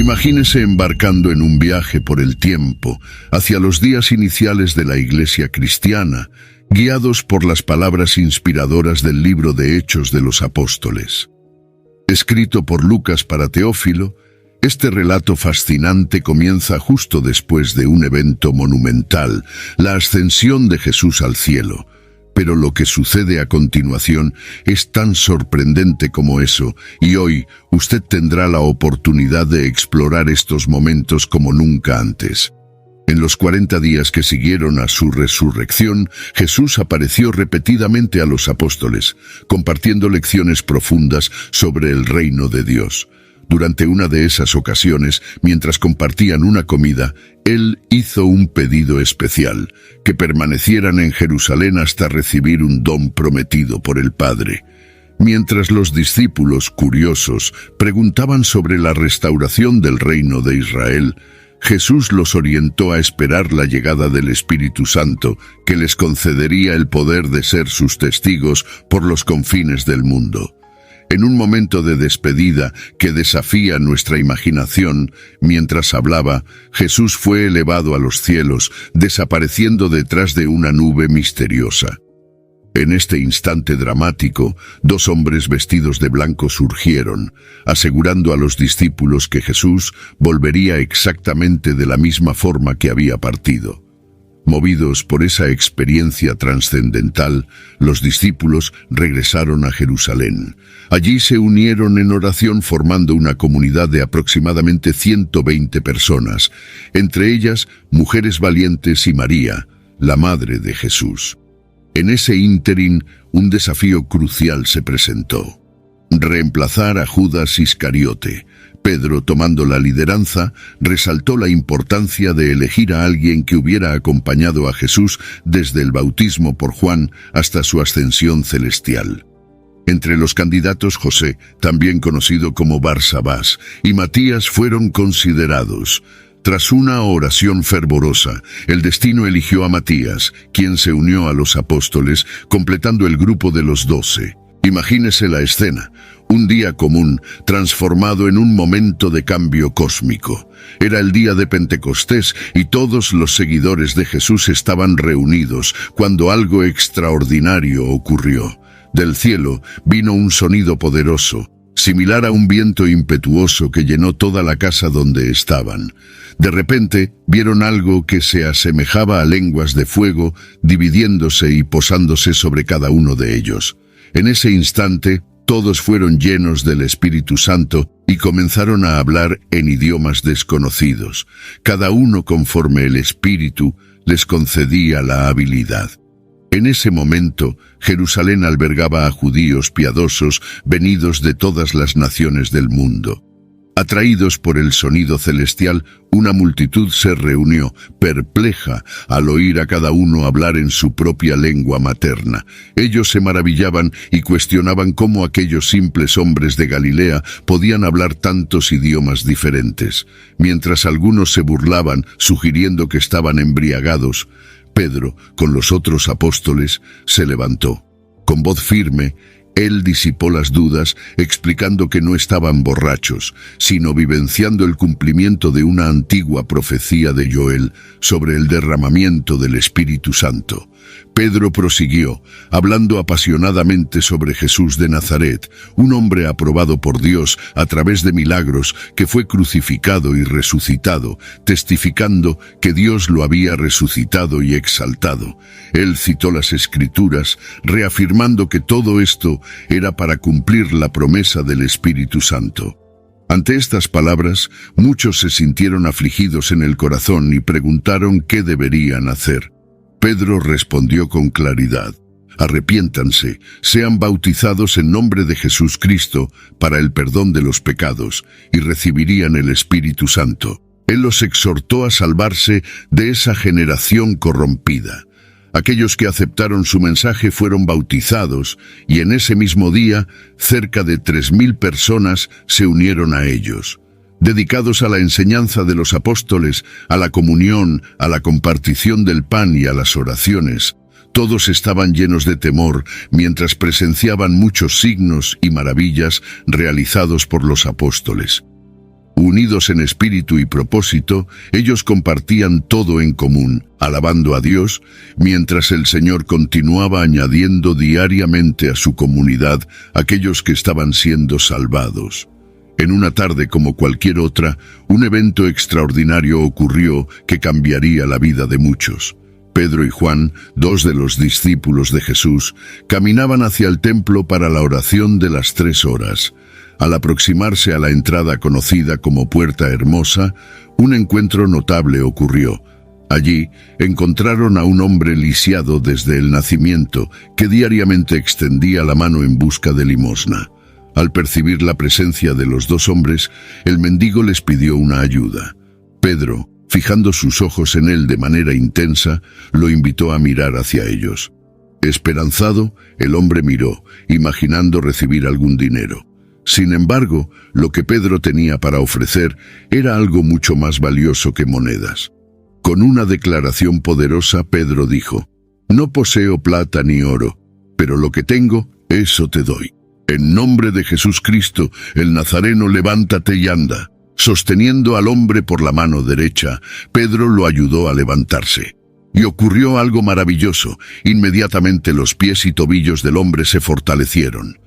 Imagínese embarcando en un viaje por el tiempo, hacia los días iniciales de la Iglesia cristiana, guiados por las palabras inspiradoras del libro de Hechos de los Apóstoles. Escrito por Lucas para Teófilo, este relato fascinante comienza justo después de un evento monumental, la ascensión de Jesús al cielo. Pero lo que sucede a continuación es tan sorprendente como eso, y hoy usted tendrá la oportunidad de explorar estos momentos como nunca antes. En los 40 días que siguieron a su resurrección, Jesús apareció repetidamente a los apóstoles, compartiendo lecciones profundas sobre el reino de Dios. Durante una de esas ocasiones, mientras compartían una comida, Él hizo un pedido especial, que permanecieran en Jerusalén hasta recibir un don prometido por el Padre. Mientras los discípulos, curiosos, preguntaban sobre la restauración del reino de Israel, Jesús los orientó a esperar la llegada del Espíritu Santo, que les concedería el poder de ser sus testigos por los confines del mundo. En un momento de despedida que desafía nuestra imaginación, mientras hablaba, Jesús fue elevado a los cielos, desapareciendo detrás de una nube misteriosa. En este instante dramático, dos hombres vestidos de blanco surgieron, asegurando a los discípulos que Jesús volvería exactamente de la misma forma que había partido. Movidos por esa experiencia trascendental, los discípulos regresaron a Jerusalén. Allí se unieron en oración formando una comunidad de aproximadamente 120 personas, entre ellas mujeres valientes y María, la madre de Jesús. En ese ínterin, un desafío crucial se presentó: reemplazar a Judas Iscariote. Pedro, tomando la lideranza, resaltó la importancia de elegir a alguien que hubiera acompañado a Jesús desde el bautismo por Juan hasta su ascensión celestial. Entre los candidatos, José, también conocido como Barsabás, y Matías fueron considerados. Tras una oración fervorosa, el destino eligió a Matías, quien se unió a los apóstoles, completando el grupo de los 12. Imagínese la escena: un día común, transformado en un momento de cambio cósmico. Era el día de Pentecostés y todos los seguidores de Jesús estaban reunidos cuando algo extraordinario ocurrió. Del cielo vino un sonido poderoso, similar a un viento impetuoso que llenó toda la casa donde estaban. De repente, vieron algo que se asemejaba a lenguas de fuego, dividiéndose y posándose sobre cada uno de ellos. En ese instante, todos fueron llenos del Espíritu Santo y comenzaron a hablar en idiomas desconocidos, cada uno conforme el Espíritu les concedía la habilidad. En ese momento, Jerusalén albergaba a judíos piadosos venidos de todas las naciones del mundo. Atraídos por el sonido celestial, una multitud se reunió, perpleja, al oír a cada uno hablar en su propia lengua materna. Ellos se maravillaban y cuestionaban cómo aquellos simples hombres de Galilea podían hablar tantos idiomas diferentes. Mientras algunos se burlaban, sugiriendo que estaban embriagados, Pedro, con los otros apóstoles, se levantó. Con voz firme, él disipó las dudas, explicando que no estaban borrachos, sino vivenciando el cumplimiento de una antigua profecía de Joel sobre el derramamiento del Espíritu Santo. Pedro prosiguió, hablando apasionadamente sobre Jesús de Nazaret, un hombre aprobado por Dios a través de milagros, que fue crucificado y resucitado, testificando que Dios lo había resucitado y exaltado. Él citó las Escrituras, reafirmando que todo esto era para cumplir la promesa del Espíritu Santo. Ante estas palabras, muchos se sintieron afligidos en el corazón y preguntaron qué deberían hacer. Pedro respondió con claridad: arrepiéntanse, sean bautizados en nombre de Jesús Cristo para el perdón de los pecados, y recibirían el Espíritu Santo. Él los exhortó a salvarse de esa generación corrompida. Aquellos que aceptaron su mensaje fueron bautizados, y en ese mismo día, cerca de 3.000 personas se unieron a ellos. Dedicados a la enseñanza de los apóstoles, a la comunión, a la compartición del pan y a las oraciones, todos estaban llenos de temor mientras presenciaban muchos signos y maravillas realizados por los apóstoles. Unidos en espíritu y propósito, ellos compartían todo en común, alabando a Dios, mientras el Señor continuaba añadiendo diariamente a su comunidad aquellos que estaban siendo salvados. En una tarde como cualquier otra, un evento extraordinario ocurrió que cambiaría la vida de muchos. Pedro y Juan, dos de los discípulos de Jesús, caminaban hacia el templo para la oración de las 3 horas. Al aproximarse a la entrada conocida como Puerta Hermosa, un encuentro notable ocurrió. Allí encontraron a un hombre lisiado desde el nacimiento, que diariamente extendía la mano en busca de limosna. Al percibir la presencia de los 2 hombres, el mendigo les pidió una ayuda. Pedro, fijando sus ojos en él de manera intensa, lo invitó a mirar hacia ellos. Esperanzado, el hombre miró, imaginando recibir algún dinero. Sin embargo, lo que Pedro tenía para ofrecer era algo mucho más valioso que monedas. Con una declaración poderosa, Pedro dijo: «No poseo plata ni oro, pero lo que tengo, eso te doy. En nombre de Jesús Cristo, el Nazareno, levántate y anda». Sosteniendo al hombre por la mano derecha, Pedro lo ayudó a levantarse. Y ocurrió algo maravilloso. Inmediatamente los pies y tobillos del hombre se fortalecieron.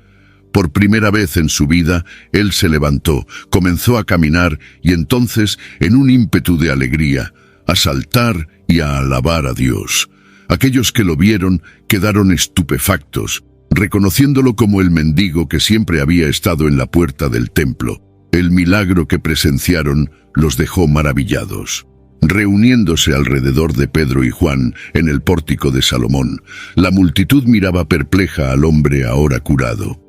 Por primera vez en su vida, él se levantó, comenzó a caminar y entonces, en un ímpetu de alegría, a saltar y a alabar a Dios. Aquellos que lo vieron quedaron estupefactos, reconociéndolo como el mendigo que siempre había estado en la puerta del templo. El milagro que presenciaron los dejó maravillados. Reuniéndose alrededor de Pedro y Juan en el pórtico de Salomón, la multitud miraba perpleja al hombre ahora curado.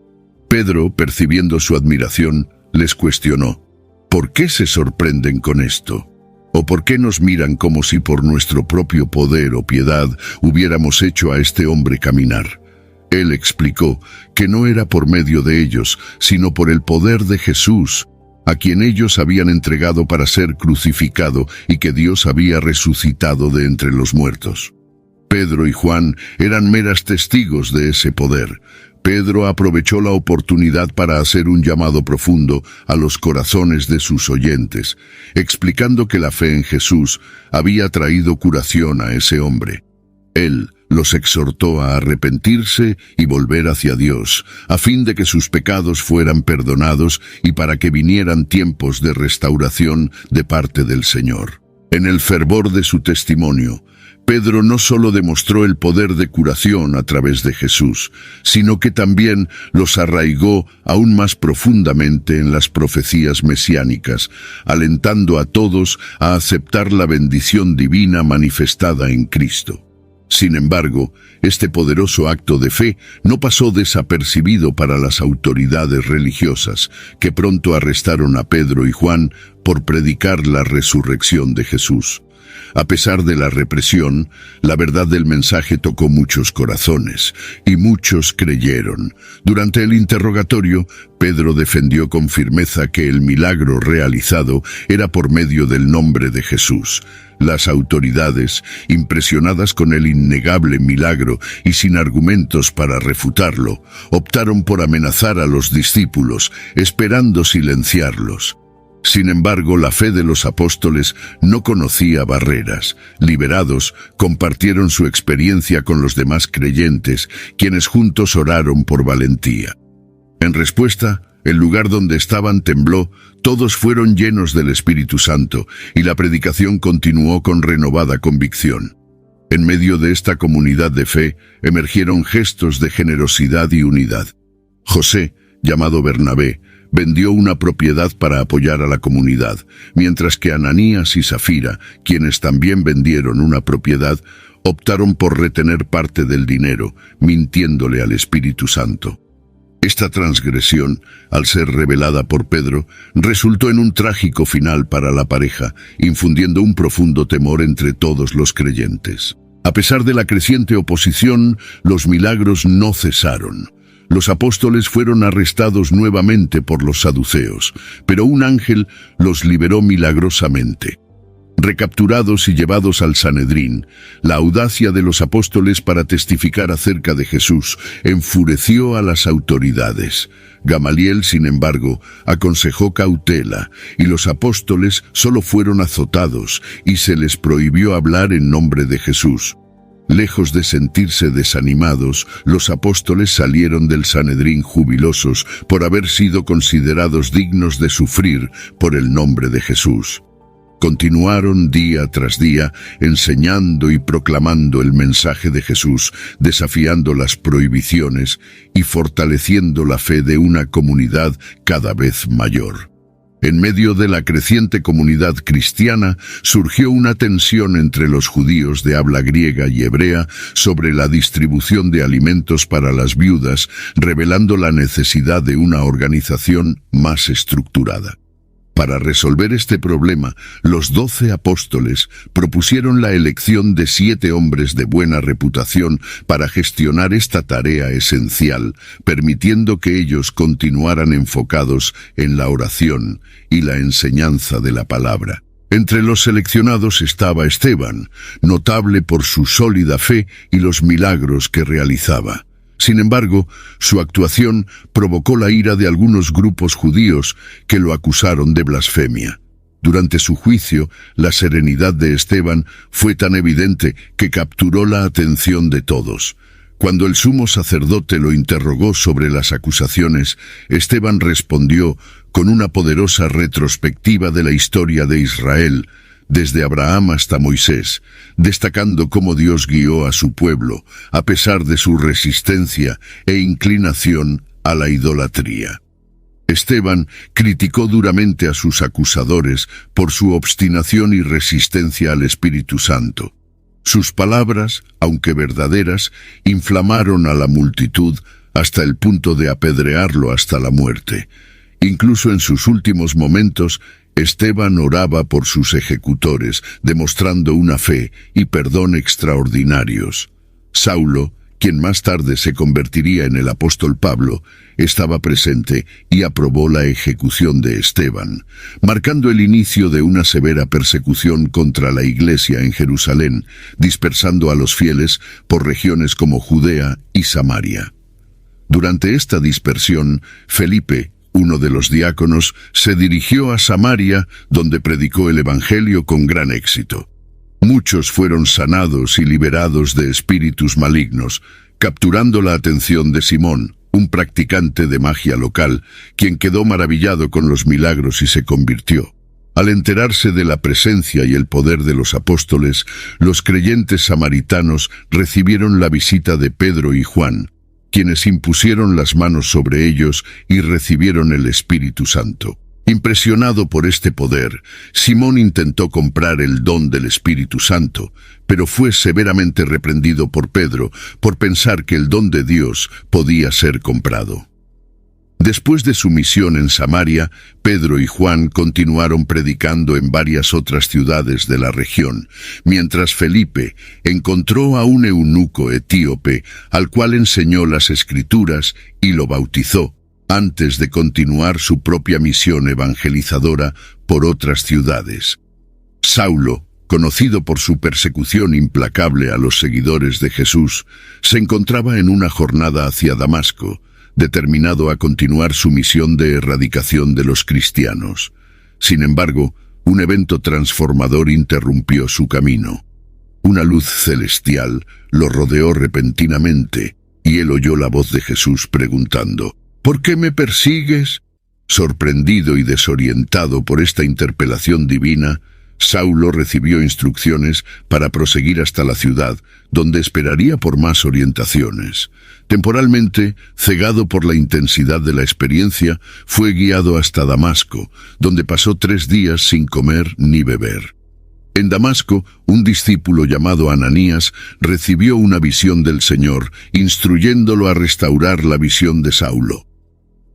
Pedro, percibiendo su admiración, les cuestionó: ¿por qué se sorprenden con esto? ¿O por qué nos miran como si por nuestro propio poder o piedad hubiéramos hecho a este hombre caminar? Él explicó que no era por medio de ellos, sino por el poder de Jesús, a quien ellos habían entregado para ser crucificado y que Dios había resucitado de entre los muertos. Pedro y Juan eran meras testigos de ese poder. Pedro aprovechó la oportunidad para hacer un llamado profundo a los corazones de sus oyentes, explicando que la fe en Jesús había traído curación a ese hombre. Él los exhortó a arrepentirse y volver hacia Dios, a fin de que sus pecados fueran perdonados y para que vinieran tiempos de restauración de parte del Señor. En el fervor de su testimonio, Pedro no solo demostró el poder de curación a través de Jesús, sino que también los arraigó aún más profundamente en las profecías mesiánicas, alentando a todos a aceptar la bendición divina manifestada en Cristo. Sin embargo, este poderoso acto de fe no pasó desapercibido para las autoridades religiosas, que pronto arrestaron a Pedro y Juan por predicar la resurrección de Jesús. A pesar de la represión, la verdad del mensaje tocó muchos corazones, y muchos creyeron. Durante el interrogatorio, Pedro defendió con firmeza que el milagro realizado era por medio del nombre de Jesús. Las autoridades, impresionadas con el innegable milagro y sin argumentos para refutarlo, optaron por amenazar a los discípulos, esperando silenciarlos. Sin embargo, la fe de los apóstoles no conocía barreras. Liberados, compartieron su experiencia con los demás creyentes, quienes juntos oraron por valentía. En respuesta, el lugar donde estaban tembló, todos fueron llenos del Espíritu Santo, y la predicación continuó con renovada convicción. En medio de esta comunidad de fe, emergieron gestos de generosidad y unidad. José, llamado Bernabé, vendió una propiedad para apoyar a la comunidad, mientras que Ananías y Safira, quienes también vendieron una propiedad, optaron por retener parte del dinero, mintiéndole al Espíritu Santo. Esta transgresión, al ser revelada por Pedro, resultó en un trágico final para la pareja, infundiendo un profundo temor entre todos los creyentes. A pesar de la creciente oposición, los milagros no cesaron. Los apóstoles fueron arrestados nuevamente por los saduceos, pero un ángel los liberó milagrosamente. Recapturados y llevados al Sanedrín, la audacia de los apóstoles para testificar acerca de Jesús enfureció a las autoridades. Gamaliel, sin embargo, aconsejó cautela, y los apóstoles solo fueron azotados, y se les prohibió hablar en nombre de Jesús. Lejos de sentirse desanimados, los apóstoles salieron del Sanedrín jubilosos por haber sido considerados dignos de sufrir por el nombre de Jesús. Continuaron día tras día enseñando y proclamando el mensaje de Jesús, desafiando las prohibiciones y fortaleciendo la fe de una comunidad cada vez mayor. En medio de la creciente comunidad cristiana surgió una tensión entre los judíos de habla griega y hebrea sobre la distribución de alimentos para las viudas, revelando la necesidad de una organización más estructurada. Para resolver este problema, los 12 apóstoles propusieron la elección de 7 hombres de buena reputación para gestionar esta tarea esencial, permitiendo que ellos continuaran enfocados en la oración y la enseñanza de la palabra. Entre los seleccionados estaba Esteban, notable por su sólida fe y los milagros que realizaba. Sin embargo, su actuación provocó la ira de algunos grupos judíos que lo acusaron de blasfemia. Durante su juicio, la serenidad de Esteban fue tan evidente que capturó la atención de todos. Cuando el sumo sacerdote lo interrogó sobre las acusaciones, Esteban respondió con una poderosa retrospectiva de la historia de Israel, desde Abraham hasta Moisés, destacando cómo Dios guió a su pueblo, a pesar de su resistencia e inclinación a la idolatría. Esteban criticó duramente a sus acusadores por su obstinación y resistencia al Espíritu Santo. Sus palabras, aunque verdaderas, inflamaron a la multitud hasta el punto de apedrearlo hasta la muerte. Incluso en sus últimos momentos, Esteban oraba por sus ejecutores, demostrando una fe y perdón extraordinarios. Saulo, quien más tarde se convertiría en el apóstol Pablo, estaba presente y aprobó la ejecución de Esteban, marcando el inicio de una severa persecución contra la Iglesia en Jerusalén, dispersando a los fieles por regiones como Judea y Samaria. Durante esta dispersión, Felipe, uno de los diáconos, se dirigió a Samaria, donde predicó el Evangelio con gran éxito. Muchos fueron sanados y liberados de espíritus malignos, capturando la atención de Simón, un practicante de magia local, quien quedó maravillado con los milagros y se convirtió. Al enterarse de la presencia y el poder de los apóstoles, los creyentes samaritanos recibieron la visita de Pedro y Juan, quienes impusieron las manos sobre ellos y recibieron el Espíritu Santo. Impresionado por este poder, Simón intentó comprar el don del Espíritu Santo, pero fue severamente reprendido por Pedro por pensar que el don de Dios podía ser comprado. Después de su misión en Samaria, Pedro y Juan continuaron predicando en varias otras ciudades de la región, mientras Felipe encontró a un eunuco etíope al cual enseñó las Escrituras y lo bautizó, antes de continuar su propia misión evangelizadora por otras ciudades. Saulo, conocido por su persecución implacable a los seguidores de Jesús, se encontraba en una jornada hacia Damasco, determinado a continuar su misión de erradicación de los cristianos. Sin embargo, un evento transformador interrumpió su camino. Una luz celestial lo rodeó repentinamente, y él oyó la voz de Jesús preguntando: ¿Por qué me persigues? Sorprendido y desorientado por esta interpelación divina, Saulo recibió instrucciones para proseguir hasta la ciudad, donde esperaría por más orientaciones. Temporalmente, cegado por la intensidad de la experiencia, fue guiado hasta Damasco, donde pasó 3 días sin comer ni beber. En Damasco, un discípulo llamado Ananías recibió una visión del Señor, instruyéndolo a restaurar la visión de Saulo.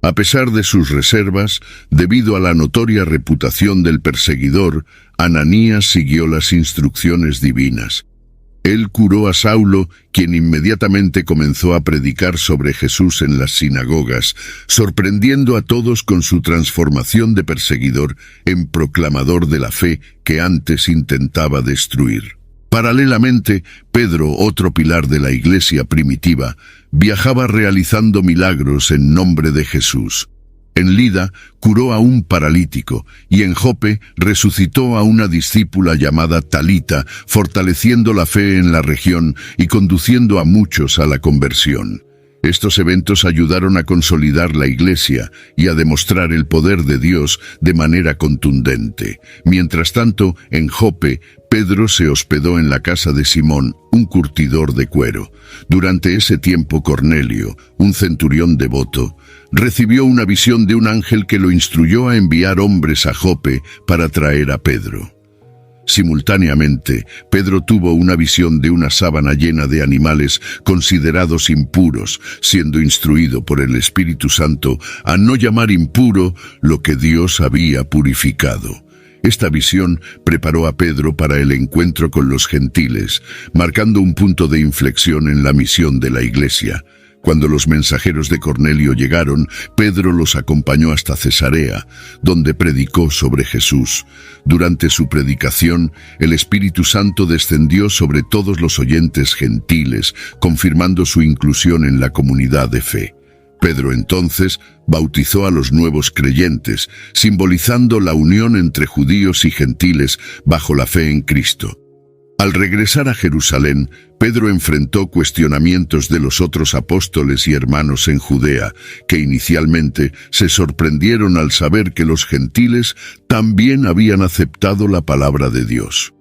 A pesar de sus reservas, debido a la notoria reputación del perseguidor, Ananías siguió las instrucciones divinas. Él curó a Saulo, quien inmediatamente comenzó a predicar sobre Jesús en las sinagogas, sorprendiendo a todos con su transformación de perseguidor en proclamador de la fe que antes intentaba destruir. Paralelamente, Pedro, otro pilar de la iglesia primitiva, viajaba realizando milagros en nombre de Jesús. En Lida curó a un paralítico y en Jope resucitó a una discípula llamada Talita, fortaleciendo la fe en la región y conduciendo a muchos a la conversión. Estos eventos ayudaron a consolidar la iglesia y a demostrar el poder de Dios de manera contundente. Mientras tanto, en Jope, Pedro se hospedó en la casa de Simón, un curtidor de cuero. Durante ese tiempo, Cornelio, un centurión devoto, recibió una visión de un ángel que lo instruyó a enviar hombres a Jope para traer a Pedro. Simultáneamente, Pedro tuvo una visión de una sábana llena de animales considerados impuros, siendo instruido por el Espíritu Santo a no llamar impuro lo que Dios había purificado. Esta visión preparó a Pedro para el encuentro con los gentiles, marcando un punto de inflexión en la misión de la iglesia. Cuando los mensajeros de Cornelio llegaron, Pedro los acompañó hasta Cesarea, donde predicó sobre Jesús. Durante su predicación, el Espíritu Santo descendió sobre todos los oyentes gentiles, confirmando su inclusión en la comunidad de fe. Pedro entonces bautizó a los nuevos creyentes, simbolizando la unión entre judíos y gentiles bajo la fe en Cristo. Al regresar a Jerusalén, Pedro enfrentó cuestionamientos de los otros apóstoles y hermanos en Judea, que inicialmente se sorprendieron al saber que los gentiles también habían aceptado la palabra de Dios.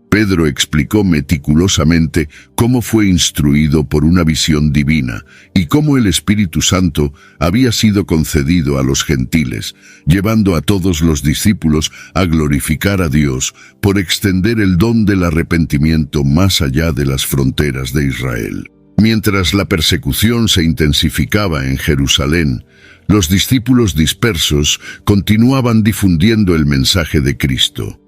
Pedro explicó meticulosamente cómo fue instruido por una visión divina y cómo el Espíritu Santo había sido concedido a los gentiles, llevando a todos los discípulos a glorificar a Dios por extender el don del arrepentimiento más allá de las fronteras de Israel. Mientras la persecución se intensificaba en Jerusalén, los discípulos dispersos continuaban difundiendo el mensaje de Cristo.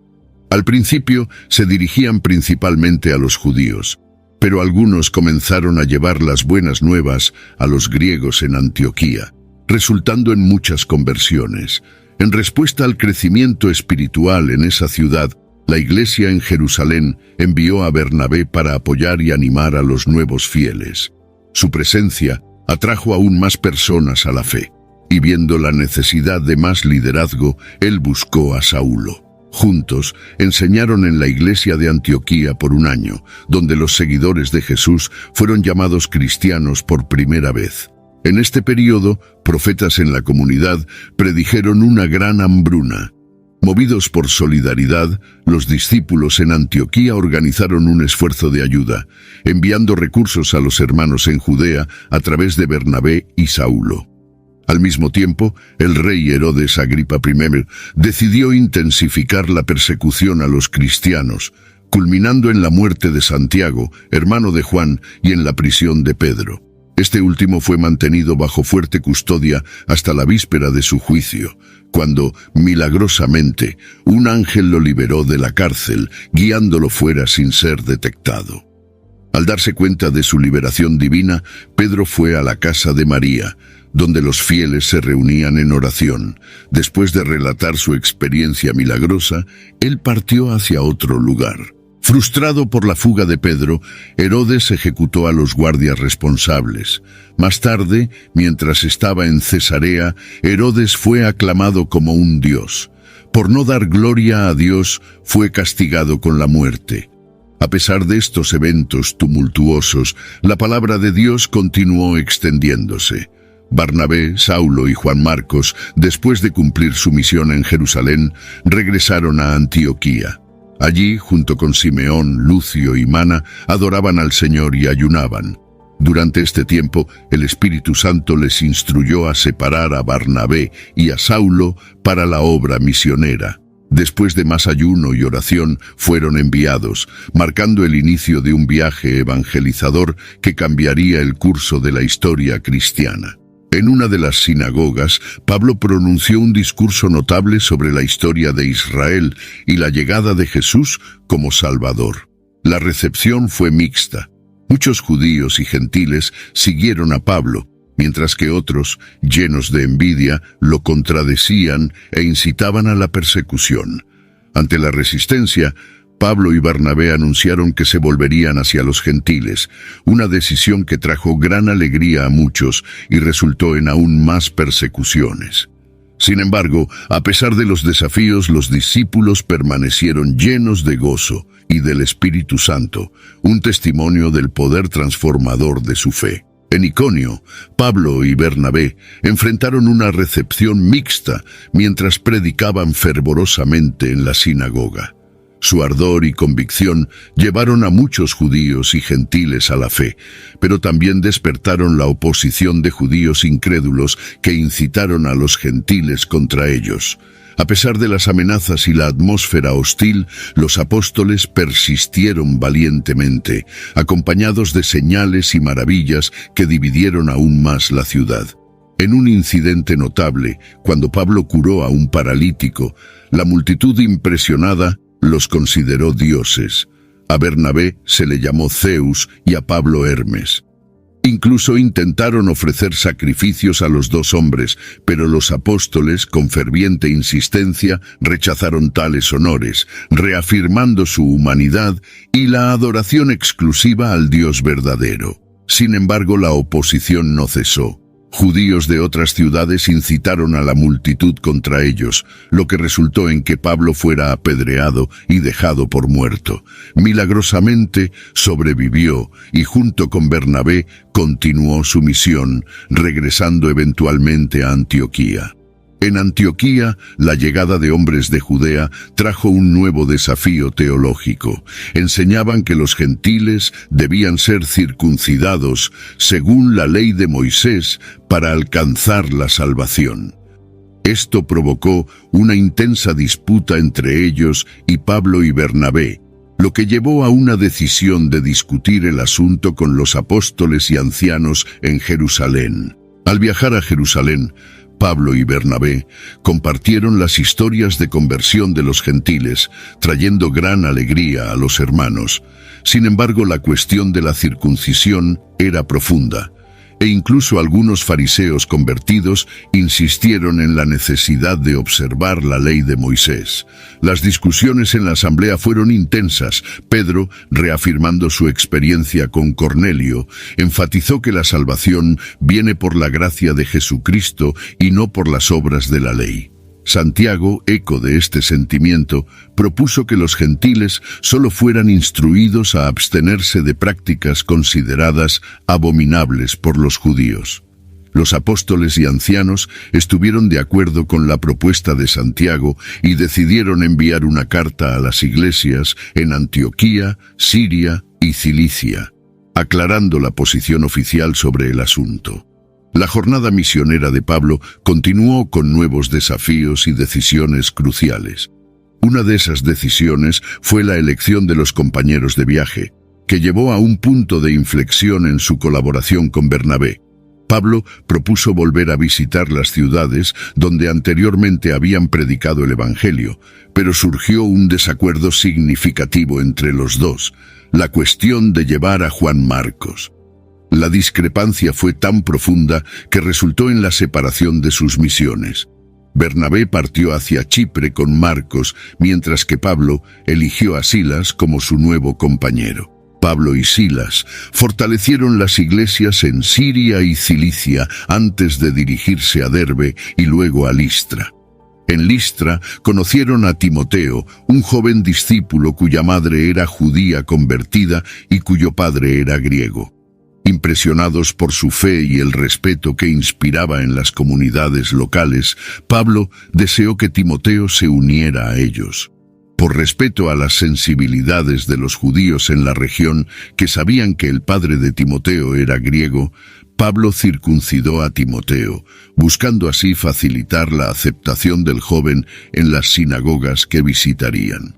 Al principio se dirigían principalmente a los judíos, pero algunos comenzaron a llevar las buenas nuevas a los griegos en Antioquía, resultando en muchas conversiones. En respuesta al crecimiento espiritual en esa ciudad, la iglesia en Jerusalén envió a Bernabé para apoyar y animar a los nuevos fieles. Su presencia atrajo aún más personas a la fe, y viendo la necesidad de más liderazgo, él buscó a Saulo. Juntos enseñaron en la iglesia de Antioquía por un año, donde los seguidores de Jesús fueron llamados cristianos por primera vez. En este período, profetas en la comunidad predijeron una gran hambruna. Movidos por solidaridad, los discípulos en Antioquía organizaron un esfuerzo de ayuda, enviando recursos a los hermanos en Judea a través de Bernabé y Saulo. Al mismo tiempo, el rey Herodes Agripa I decidió intensificar la persecución a los cristianos, culminando en la muerte de Santiago, hermano de Juan, y en la prisión de Pedro. Este último fue mantenido bajo fuerte custodia hasta la víspera de su juicio, cuando, milagrosamente, un ángel lo liberó de la cárcel, guiándolo fuera sin ser detectado. Al darse cuenta de su liberación divina, Pedro fue a la casa de María, donde los fieles se reunían en oración. Después de relatar su experiencia milagrosa, él partió hacia otro lugar. Frustrado por la fuga de Pedro, Herodes ejecutó a los guardias responsables. Más tarde, mientras estaba en Cesarea, Herodes fue aclamado como un dios. Por no dar gloria a Dios, fue castigado con la muerte. A pesar de estos eventos tumultuosos, la palabra de Dios continuó extendiéndose. Barnabé, Saulo y Juan Marcos, después de cumplir su misión en Jerusalén, regresaron a Antioquía. Allí, junto con Simeón, Lucio y Mana, adoraban al Señor y ayunaban. Durante este tiempo, el Espíritu Santo les instruyó a separar a Barnabé y a Saulo para la obra misionera. Después de más ayuno y oración, fueron enviados, marcando el inicio de un viaje evangelizador que cambiaría el curso de la historia cristiana. En una de las sinagogas, Pablo pronunció un discurso notable sobre la historia de Israel y la llegada de Jesús como Salvador. La recepción fue mixta. Muchos judíos y gentiles siguieron a Pablo, mientras que otros, llenos de envidia, lo contradecían e incitaban a la persecución. Ante la resistencia, Pablo y Bernabé anunciaron que se volverían hacia los gentiles, una decisión que trajo gran alegría a muchos y resultó en aún más persecuciones. Sin embargo, a pesar de los desafíos, los discípulos permanecieron llenos de gozo y del Espíritu Santo, un testimonio del poder transformador de su fe. En Iconio, Pablo y Bernabé enfrentaron una recepción mixta mientras predicaban fervorosamente en la sinagoga. Su ardor y convicción llevaron a muchos judíos y gentiles a la fe, pero también despertaron la oposición de judíos incrédulos que incitaron a los gentiles contra ellos. A pesar de las amenazas y la atmósfera hostil, los apóstoles persistieron valientemente, acompañados de señales y maravillas que dividieron aún más la ciudad. En un incidente notable, cuando Pablo curó a un paralítico, la multitud impresionada los consideró dioses. A Bernabé se le llamó Zeus y a Pablo Hermes. Incluso intentaron ofrecer sacrificios a los dos hombres, pero los apóstoles, con ferviente insistencia, rechazaron tales honores, reafirmando su humanidad y la adoración exclusiva al Dios verdadero. Sin embargo, la oposición no cesó. Judíos de otras ciudades incitaron a la multitud contra ellos, lo que resultó en que Pablo fuera apedreado y dejado por muerto. Milagrosamente sobrevivió y junto con Bernabé continuó su misión, regresando eventualmente a Antioquía. En Antioquía, la llegada de hombres de Judea trajo un nuevo desafío teológico. Enseñaban que los gentiles debían ser circuncidados según la ley de Moisés para alcanzar la salvación. Esto provocó una intensa disputa entre ellos y Pablo y Bernabé, lo que llevó a una decisión de discutir el asunto con los apóstoles y ancianos en Jerusalén. Al viajar a Jerusalén, Pablo y Bernabé compartieron las historias de conversión de los gentiles, trayendo gran alegría a los hermanos. Sin embargo, la cuestión de la circuncisión era profunda, e incluso algunos fariseos convertidos insistieron en la necesidad de observar la ley de Moisés. Las discusiones en la asamblea fueron intensas. Pedro, reafirmando su experiencia con Cornelio, enfatizó que la salvación viene por la gracia de Jesucristo y no por las obras de la ley. Santiago, eco de este sentimiento, propuso que los gentiles solo fueran instruidos a abstenerse de prácticas consideradas abominables por los judíos. Los apóstoles y ancianos estuvieron de acuerdo con la propuesta de Santiago y decidieron enviar una carta a las iglesias en Antioquía, Siria y Cilicia, aclarando la posición oficial sobre el asunto. La jornada misionera de Pablo continuó con nuevos desafíos y decisiones cruciales. Una de esas decisiones fue la elección de los compañeros de viaje, que llevó a un punto de inflexión en su colaboración con Bernabé. Pablo propuso volver a visitar las ciudades donde anteriormente habían predicado el Evangelio, pero surgió un desacuerdo significativo entre los dos, la cuestión de llevar a Juan Marcos. La discrepancia fue tan profunda que resultó en la separación de sus misiones. Bernabé partió hacia Chipre con Marcos, mientras que Pablo eligió a Silas como su nuevo compañero. Pablo y Silas fortalecieron las iglesias en Siria y Cilicia antes de dirigirse a Derbe y luego a Listra. En Listra conocieron a Timoteo, un joven discípulo cuya madre era judía convertida y cuyo padre era griego. Impresionados por su fe y el respeto que inspiraba en las comunidades locales, Pablo deseó que Timoteo se uniera a ellos. Por respeto a las sensibilidades de los judíos en la región, que sabían que el padre de Timoteo era griego, Pablo circuncidó a Timoteo, buscando así facilitar la aceptación del joven en las sinagogas que visitarían.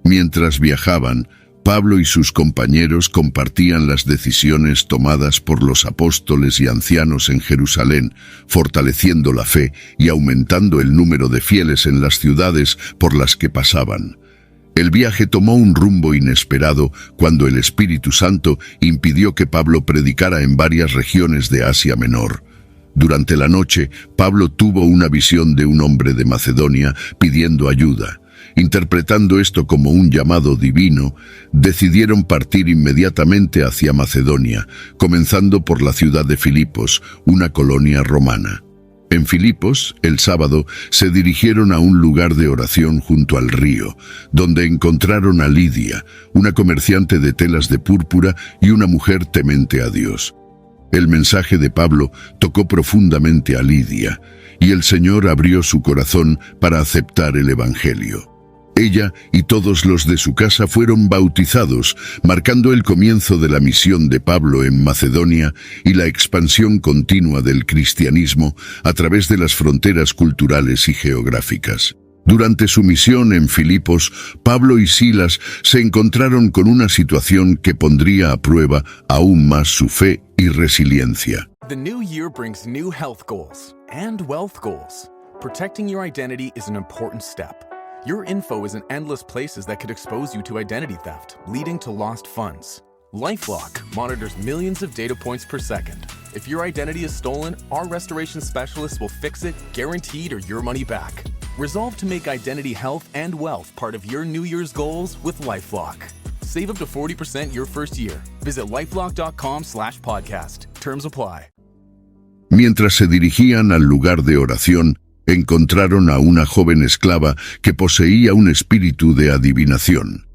Mientras viajaban, Pablo y sus compañeros compartían las decisiones tomadas por los apóstoles y ancianos en Jerusalén, fortaleciendo la fe y aumentando el número de fieles en las ciudades por las que pasaban. El viaje tomó un rumbo inesperado cuando el Espíritu Santo impidió que Pablo predicara en varias regiones de Asia Menor. Durante la noche, Pablo tuvo una visión de un hombre de Macedonia pidiendo ayuda. Interpretando esto como un llamado divino, decidieron partir inmediatamente hacia Macedonia, comenzando por la ciudad de Filipos, una colonia romana. En Filipos, el sábado, se dirigieron a un lugar de oración junto al río, donde encontraron a Lidia, una comerciante de telas de púrpura y una mujer temente a Dios. El mensaje de Pablo tocó profundamente a Lidia, y el Señor abrió su corazón para aceptar el Evangelio. Ella y todos los de su casa fueron bautizados, marcando el comienzo de la misión de Pablo en Macedonia y la expansión continua del cristianismo a través de las fronteras culturales y geográficas. Durante su misión en Filipos, Pablo y Silas se encontraron con una situación que pondría a prueba aún más su fe y resiliencia. The new year brings new health goals and wealth goals. Protecting your identity is an important step. Your info is in endless places that could expose you to identity theft, leading to lost funds. LifeLock monitors millions of data points per second. If your identity is stolen, our restoration specialists will fix it, guaranteed, or your money back. Resolve to make identity health and wealth part of your New Year's goals with LifeLock. Save up to 40% your first year. Visit lifelock.com/podcast. Terms apply. Mientras se dirigían al lugar de oración, encontraron a una joven esclava que poseía un espíritu de adivinación.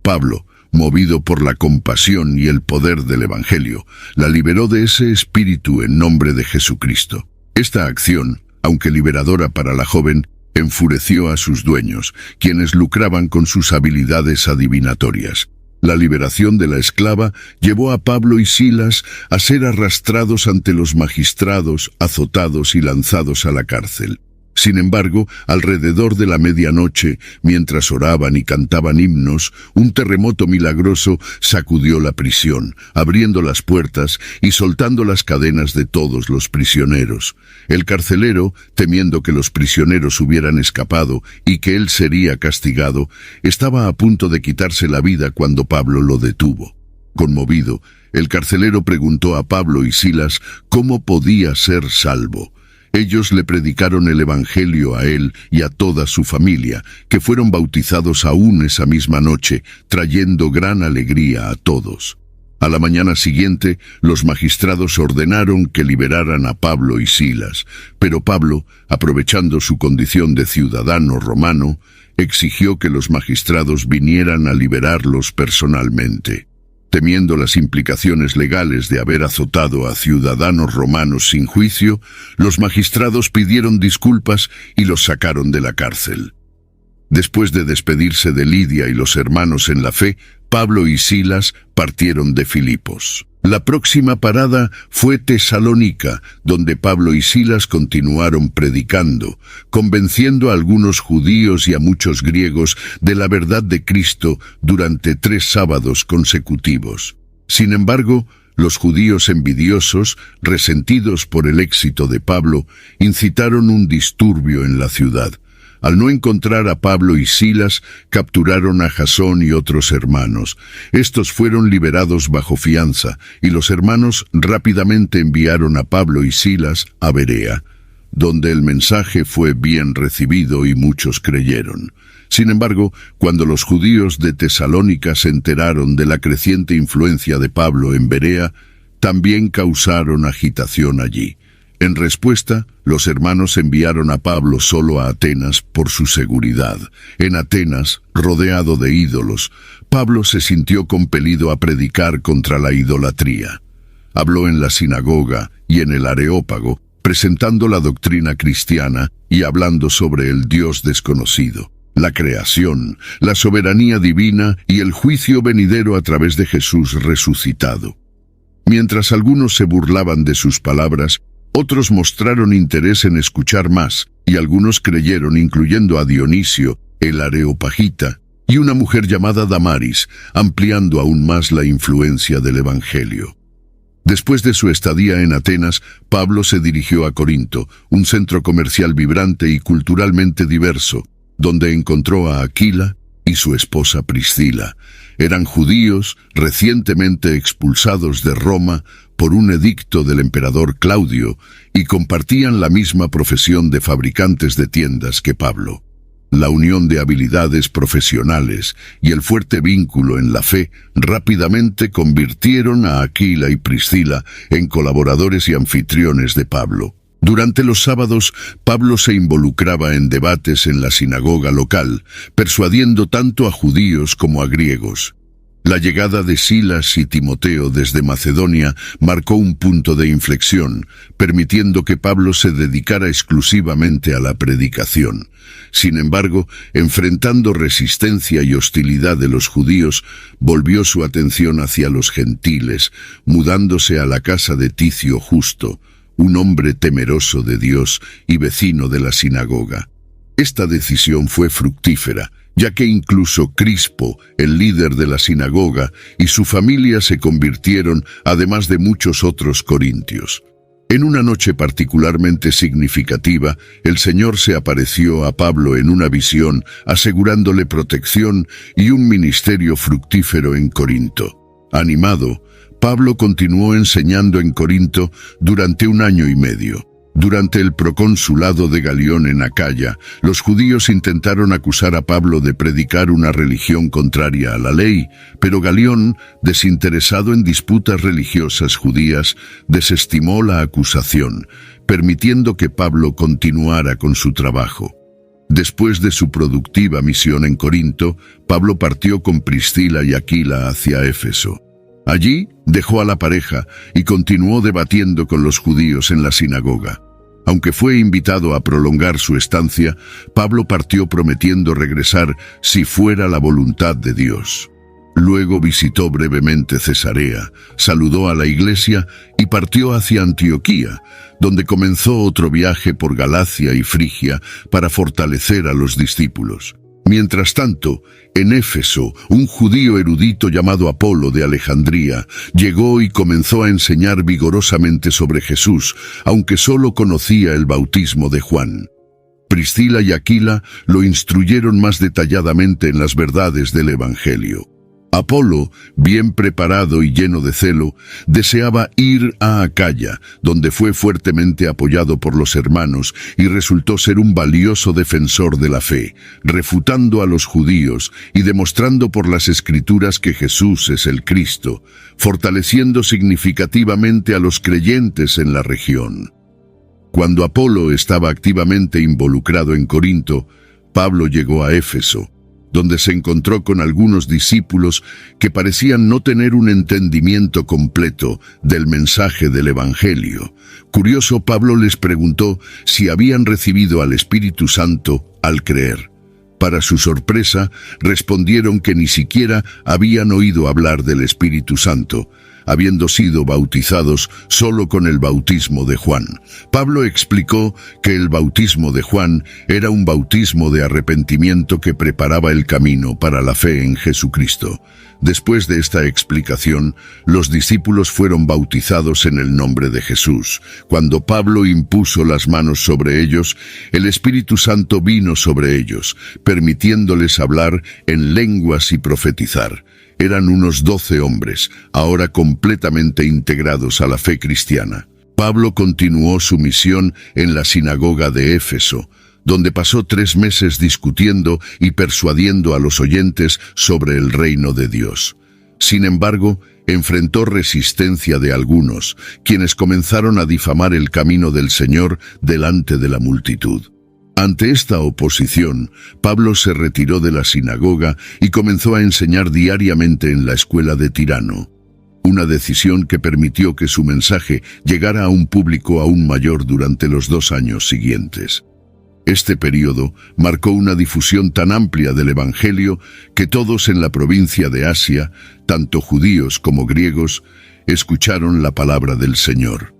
Pablo, movido por la compasión y el poder del Evangelio, la liberó de ese espíritu en nombre de Jesucristo. Esta acción, aunque liberadora para la joven, enfureció a sus dueños, quienes lucraban con sus habilidades adivinatorias. La liberación de la esclava llevó a Pablo y Silas a ser arrastrados ante los magistrados, azotados y lanzados a la cárcel. Sin embargo, alrededor de la medianoche, mientras oraban y cantaban himnos, un terremoto milagroso sacudió la prisión, abriendo las puertas y soltando las cadenas de todos los prisioneros. El carcelero, temiendo que los prisioneros hubieran escapado y que él sería castigado, estaba a punto de quitarse la vida cuando Pablo lo detuvo. Conmovido, el carcelero preguntó a Pablo y Silas cómo podía ser salvo. Ellos le predicaron el Evangelio a él y a toda su familia, que fueron bautizados aún esa misma noche, trayendo gran alegría a todos. A la mañana siguiente, los magistrados ordenaron que liberaran a Pablo y Silas, pero Pablo, aprovechando su condición de ciudadano romano, exigió que los magistrados vinieran a liberarlos personalmente. Temiendo las implicaciones legales de haber azotado a ciudadanos romanos sin juicio, los magistrados pidieron disculpas y los sacaron de la cárcel. Después de despedirse de Lidia y los hermanos en la fe, Pablo y Silas partieron de Filipos. La próxima parada fue Tesalónica, donde Pablo y Silas continuaron predicando, convenciendo a algunos judíos y a muchos griegos de la verdad de Cristo durante 3 sábados consecutivos. Sin embargo, los judíos envidiosos, resentidos por el éxito de Pablo, incitaron un disturbio en la ciudad. Al no encontrar a Pablo y Silas, capturaron a Jasón y otros hermanos. Estos fueron liberados bajo fianza, y los hermanos rápidamente enviaron a Pablo y Silas a Berea, donde el mensaje fue bien recibido y muchos creyeron. Sin embargo, cuando los judíos de Tesalónica se enteraron de la creciente influencia de Pablo en Berea, también causaron agitación allí. En respuesta, los hermanos enviaron a Pablo solo a Atenas por su seguridad. En Atenas, rodeado de ídolos, Pablo se sintió compelido a predicar contra la idolatría. Habló en la sinagoga y en el Areópago, presentando la doctrina cristiana y hablando sobre el Dios desconocido, la creación, la soberanía divina y el juicio venidero a través de Jesús resucitado. Mientras algunos se burlaban de sus palabras, otros mostraron interés en escuchar más, y algunos creyeron, incluyendo a Dionisio, el areopagita, y una mujer llamada Damaris, ampliando aún más la influencia del Evangelio. Después de su estadía en Atenas, Pablo se dirigió a Corinto, un centro comercial vibrante y culturalmente diverso, donde encontró a Aquila, y su esposa Priscila. Eran judíos recientemente expulsados de Roma por un edicto del emperador Claudio y compartían la misma profesión de fabricantes de tiendas que Pablo. La unión de habilidades profesionales y el fuerte vínculo en la fe rápidamente convirtieron a Aquila y Priscila en colaboradores y anfitriones de Pablo. Durante los sábados, Pablo se involucraba en debates en la sinagoga local, persuadiendo tanto a judíos como a griegos. La llegada de Silas y Timoteo desde Macedonia marcó un punto de inflexión, permitiendo que Pablo se dedicara exclusivamente a la predicación. Sin embargo, enfrentando resistencia y hostilidad de los judíos, volvió su atención hacia los gentiles, mudándose a la casa de Ticio Justo, un hombre temeroso de Dios y vecino de la sinagoga. Esta decisión fue fructífera, ya que incluso Crispo, el líder de la sinagoga, y su familia se convirtieron, además de muchos otros corintios. En una noche particularmente significativa, el Señor se apareció a Pablo en una visión, asegurándole protección y un ministerio fructífero en Corinto. Animado, Pablo continuó enseñando en Corinto durante 1 año y medio. Durante el proconsulado de Galión en Acaya, los judíos intentaron acusar a Pablo de predicar una religión contraria a la ley, pero Galión, desinteresado en disputas religiosas judías, desestimó la acusación, permitiendo que Pablo continuara con su trabajo. Después de su productiva misión en Corinto, Pablo partió con Priscila y Aquila hacia Éfeso. Allí dejó a la pareja y continuó debatiendo con los judíos en la sinagoga. Aunque fue invitado a prolongar su estancia, Pablo partió prometiendo regresar si fuera la voluntad de Dios. Luego visitó brevemente Cesarea, saludó a la iglesia y partió hacia Antioquía, donde comenzó otro viaje por Galacia y Frigia para fortalecer a los discípulos. Mientras tanto, en Éfeso, un judío erudito llamado Apolo de Alejandría llegó y comenzó a enseñar vigorosamente sobre Jesús, aunque solo conocía el bautismo de Juan. Priscila y Aquila lo instruyeron más detalladamente en las verdades del Evangelio. Apolo, bien preparado y lleno de celo, deseaba ir a Acaya, donde fue fuertemente apoyado por los hermanos y resultó ser un valioso defensor de la fe, refutando a los judíos y demostrando por las Escrituras que Jesús es el Cristo, fortaleciendo significativamente a los creyentes en la región. Cuando Apolo estaba activamente involucrado en Corinto, Pablo llegó a Éfeso, donde se encontró con algunos discípulos que parecían no tener un entendimiento completo del mensaje del Evangelio. Curioso, Pablo les preguntó si habían recibido al Espíritu Santo al creer. Para su sorpresa, respondieron que ni siquiera habían oído hablar del Espíritu Santo, habiendo sido bautizados solo con el bautismo de Juan. Pablo explicó que el bautismo de Juan era un bautismo de arrepentimiento que preparaba el camino para la fe en Jesucristo. Después de esta explicación, los discípulos fueron bautizados en el nombre de Jesús. Cuando Pablo impuso las manos sobre ellos, el Espíritu Santo vino sobre ellos, permitiéndoles hablar en lenguas y profetizar. Eran unos 12 hombres, ahora completamente integrados a la fe cristiana. Pablo continuó su misión en la sinagoga de Éfeso, donde pasó 3 meses discutiendo y persuadiendo a los oyentes sobre el reino de Dios. Sin embargo, enfrentó resistencia de algunos, quienes comenzaron a difamar el camino del Señor delante de la multitud. Ante esta oposición, Pablo se retiró de la sinagoga y comenzó a enseñar diariamente en la escuela de Tirano, una decisión que permitió que su mensaje llegara a un público aún mayor durante los 2 años siguientes. Este período marcó una difusión tan amplia del Evangelio que todos en la provincia de Asia, tanto judíos como griegos, escucharon la palabra del Señor.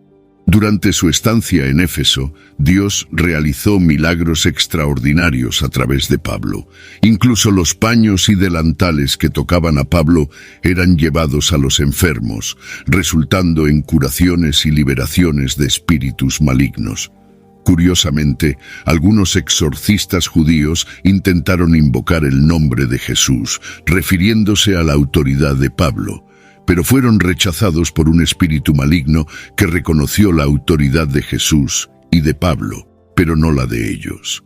Durante su estancia en Éfeso, Dios realizó milagros extraordinarios a través de Pablo. Incluso los paños y delantales que tocaban a Pablo eran llevados a los enfermos, resultando en curaciones y liberaciones de espíritus malignos. Curiosamente, algunos exorcistas judíos intentaron invocar el nombre de Jesús, refiriéndose a la autoridad de Pablo, pero fueron rechazados por un espíritu maligno que reconoció la autoridad de Jesús y de Pablo, pero no la de ellos.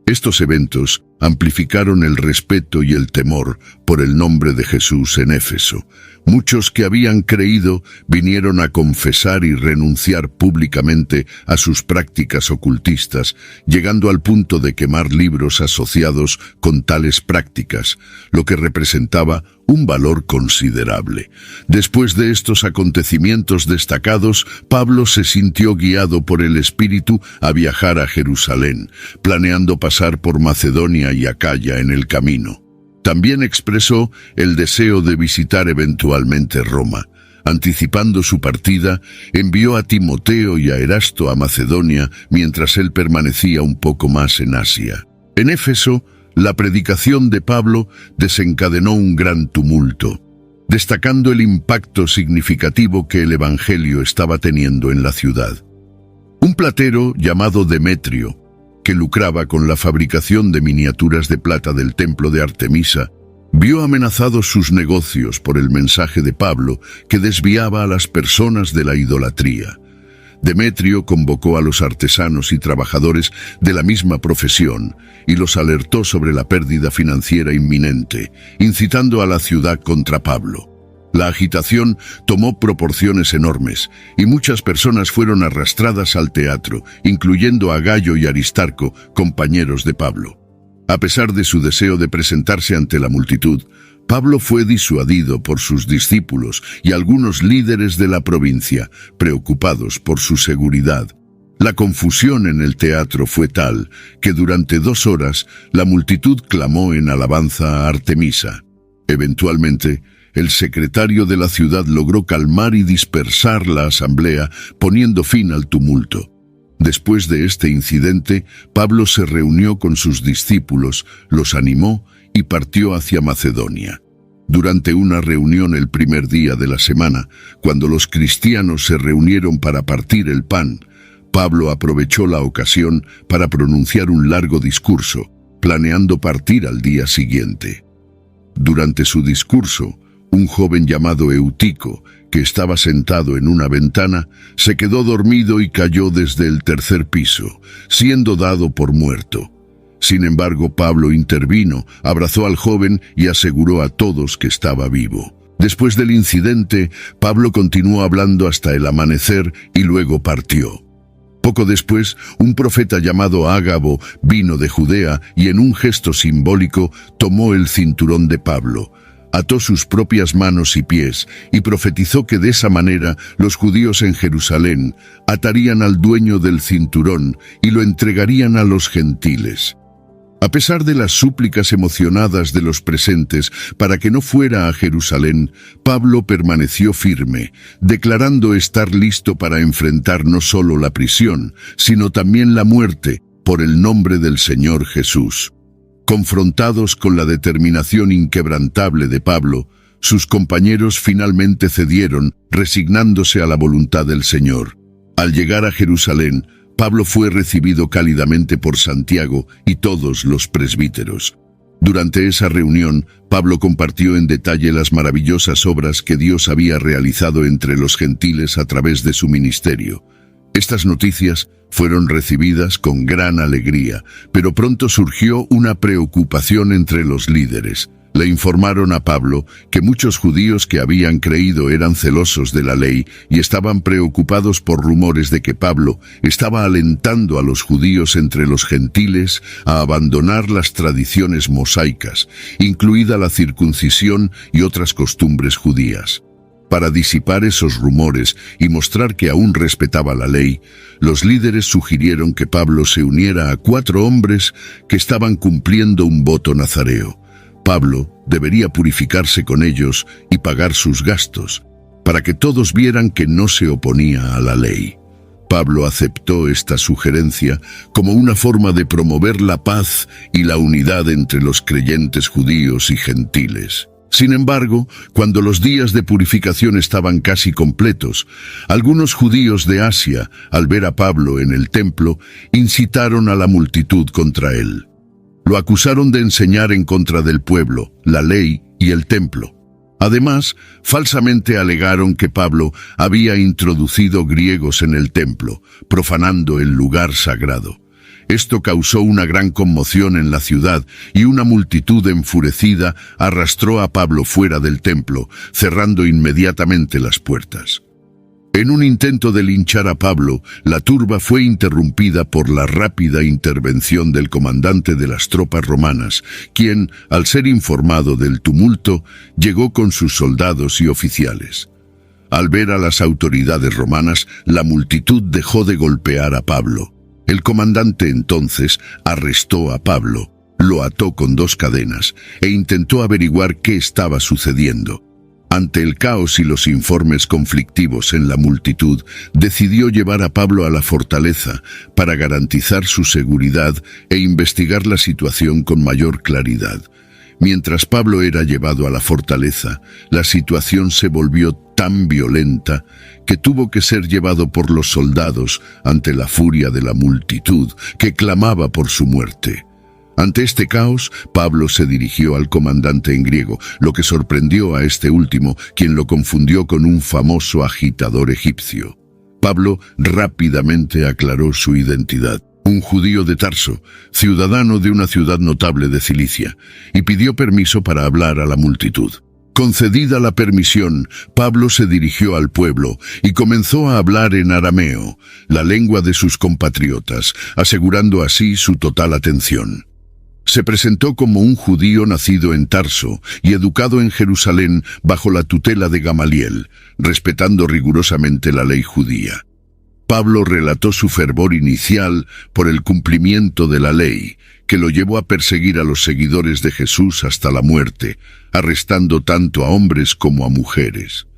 Estos eventos amplificaron el respeto y el temor por el nombre de Jesús en Éfeso. Muchos que habían creído vinieron a confesar y renunciar públicamente a sus prácticas ocultistas, llegando al punto de quemar libros asociados con tales prácticas, lo que representaba un valor considerable. Después de estos acontecimientos destacados, Pablo se sintió guiado por el Espíritu a viajar a Jerusalén, planeando pasar por Macedonia y Acaya en el camino. También expresó el deseo de visitar eventualmente Roma. Anticipando su partida, envió a Timoteo y a Erasto a Macedonia mientras él permanecía un poco más en Asia. En Éfeso, la predicación de Pablo desencadenó un gran tumulto, destacando el impacto significativo que el Evangelio estaba teniendo en la ciudad. Un platero llamado Demetrio, que lucraba con la fabricación de miniaturas de plata del templo de Artemisa, vio amenazados sus negocios por el mensaje de Pablo que desviaba a las personas de la idolatría. Demetrio convocó a los artesanos y trabajadores de la misma profesión y los alertó sobre la pérdida financiera inminente, incitando a la ciudad contra Pablo. La agitación tomó proporciones enormes y muchas personas fueron arrastradas al teatro, incluyendo a Gayo y Aristarco, compañeros de Pablo. A pesar de su deseo de presentarse ante la multitud, Pablo fue disuadido por sus discípulos y algunos líderes de la provincia, preocupados por su seguridad. La confusión en el teatro fue tal que durante 2 horas la multitud clamó en alabanza a Artemisa. Eventualmente, el secretario de la ciudad logró calmar y dispersar la asamblea, poniendo fin al tumulto. Después de este incidente, Pablo se reunió con sus discípulos, los animó y partió hacia Macedonia. Durante una reunión el primer día de la semana, cuando los cristianos se reunieron para partir el pan, Pablo aprovechó la ocasión para pronunciar un largo discurso, planeando partir al día siguiente. Durante su discurso, un joven llamado Eutico, que estaba sentado en una ventana, se quedó dormido y cayó desde el 3er piso, siendo dado por muerto. Sin embargo, Pablo intervino, abrazó al joven y aseguró a todos que estaba vivo. Después del incidente, Pablo continuó hablando hasta el amanecer y luego partió. Poco después, un profeta llamado Ágabo vino de Judea y en un gesto simbólico tomó el cinturón de Pablo, ató sus propias manos y pies y profetizó que de esa manera los judíos en Jerusalén atarían al dueño del cinturón y lo entregarían a los gentiles. A pesar de las súplicas emocionadas de los presentes para que no fuera a Jerusalén, Pablo permaneció firme, declarando estar listo para enfrentar no solo la prisión, sino también la muerte por el nombre del Señor Jesús. Confrontados con la determinación inquebrantable de Pablo, sus compañeros finalmente cedieron, resignándose a la voluntad del Señor. Al llegar a Jerusalén, Pablo fue recibido cálidamente por Santiago y todos los presbíteros. Durante esa reunión, Pablo compartió en detalle las maravillosas obras que Dios había realizado entre los gentiles a través de su ministerio. Estas noticias fueron recibidas con gran alegría, pero pronto surgió una preocupación entre los líderes. Le informaron a Pablo que muchos judíos que habían creído eran celosos de la ley y estaban preocupados por rumores de que Pablo estaba alentando a los judíos entre los gentiles a abandonar las tradiciones mosaicas, incluida la circuncisión y otras costumbres judías. Para disipar esos rumores y mostrar que aún respetaba la ley, los líderes sugirieron que Pablo se uniera a 4 hombres que estaban cumpliendo un voto nazareo. Pablo debería purificarse con ellos y pagar sus gastos, para que todos vieran que no se oponía a la ley. Pablo aceptó esta sugerencia como una forma de promover la paz y la unidad entre los creyentes judíos y gentiles. Sin embargo, cuando los días de purificación estaban casi completos, algunos judíos de Asia, al ver a Pablo en el templo, incitaron a la multitud contra él. Lo acusaron de enseñar en contra del pueblo, la ley y el templo. Además, falsamente alegaron que Pablo había introducido griegos en el templo, profanando el lugar sagrado. Esto causó una gran conmoción en la ciudad y una multitud enfurecida arrastró a Pablo fuera del templo, cerrando inmediatamente las puertas. En un intento de linchar a Pablo, la turba fue interrumpida por la rápida intervención del comandante de las tropas romanas, quien, al ser informado del tumulto, llegó con sus soldados y oficiales. Al ver a las autoridades romanas, la multitud dejó de golpear a Pablo. El comandante entonces arrestó a Pablo, lo ató con 2 cadenas e intentó averiguar qué estaba sucediendo. Ante el caos y los informes conflictivos en la multitud, decidió llevar a Pablo a la fortaleza para garantizar su seguridad e investigar la situación con mayor claridad. Mientras Pablo era llevado a la fortaleza, la situación se volvió tan violenta que tuvo que ser llevado por los soldados ante la furia de la multitud que clamaba por su muerte. Ante este caos, Pablo se dirigió al comandante en griego, lo que sorprendió a este último, quien lo confundió con un famoso agitador egipcio. Pablo rápidamente aclaró su identidad. Un judío de Tarso, ciudadano de una ciudad notable de Cilicia, y pidió permiso para hablar a la multitud. Concedida la permisión, Pablo se dirigió al pueblo y comenzó a hablar en arameo, la lengua de sus compatriotas, asegurando así su total atención. Se presentó como un judío nacido en Tarso y educado en Jerusalén bajo la tutela de Gamaliel, respetando rigurosamente la ley judía. Pablo relató su fervor inicial por el cumplimiento de la ley, que lo llevó a perseguir a los seguidores de Jesús hasta la muerte, arrestando tanto a hombres como a mujeres.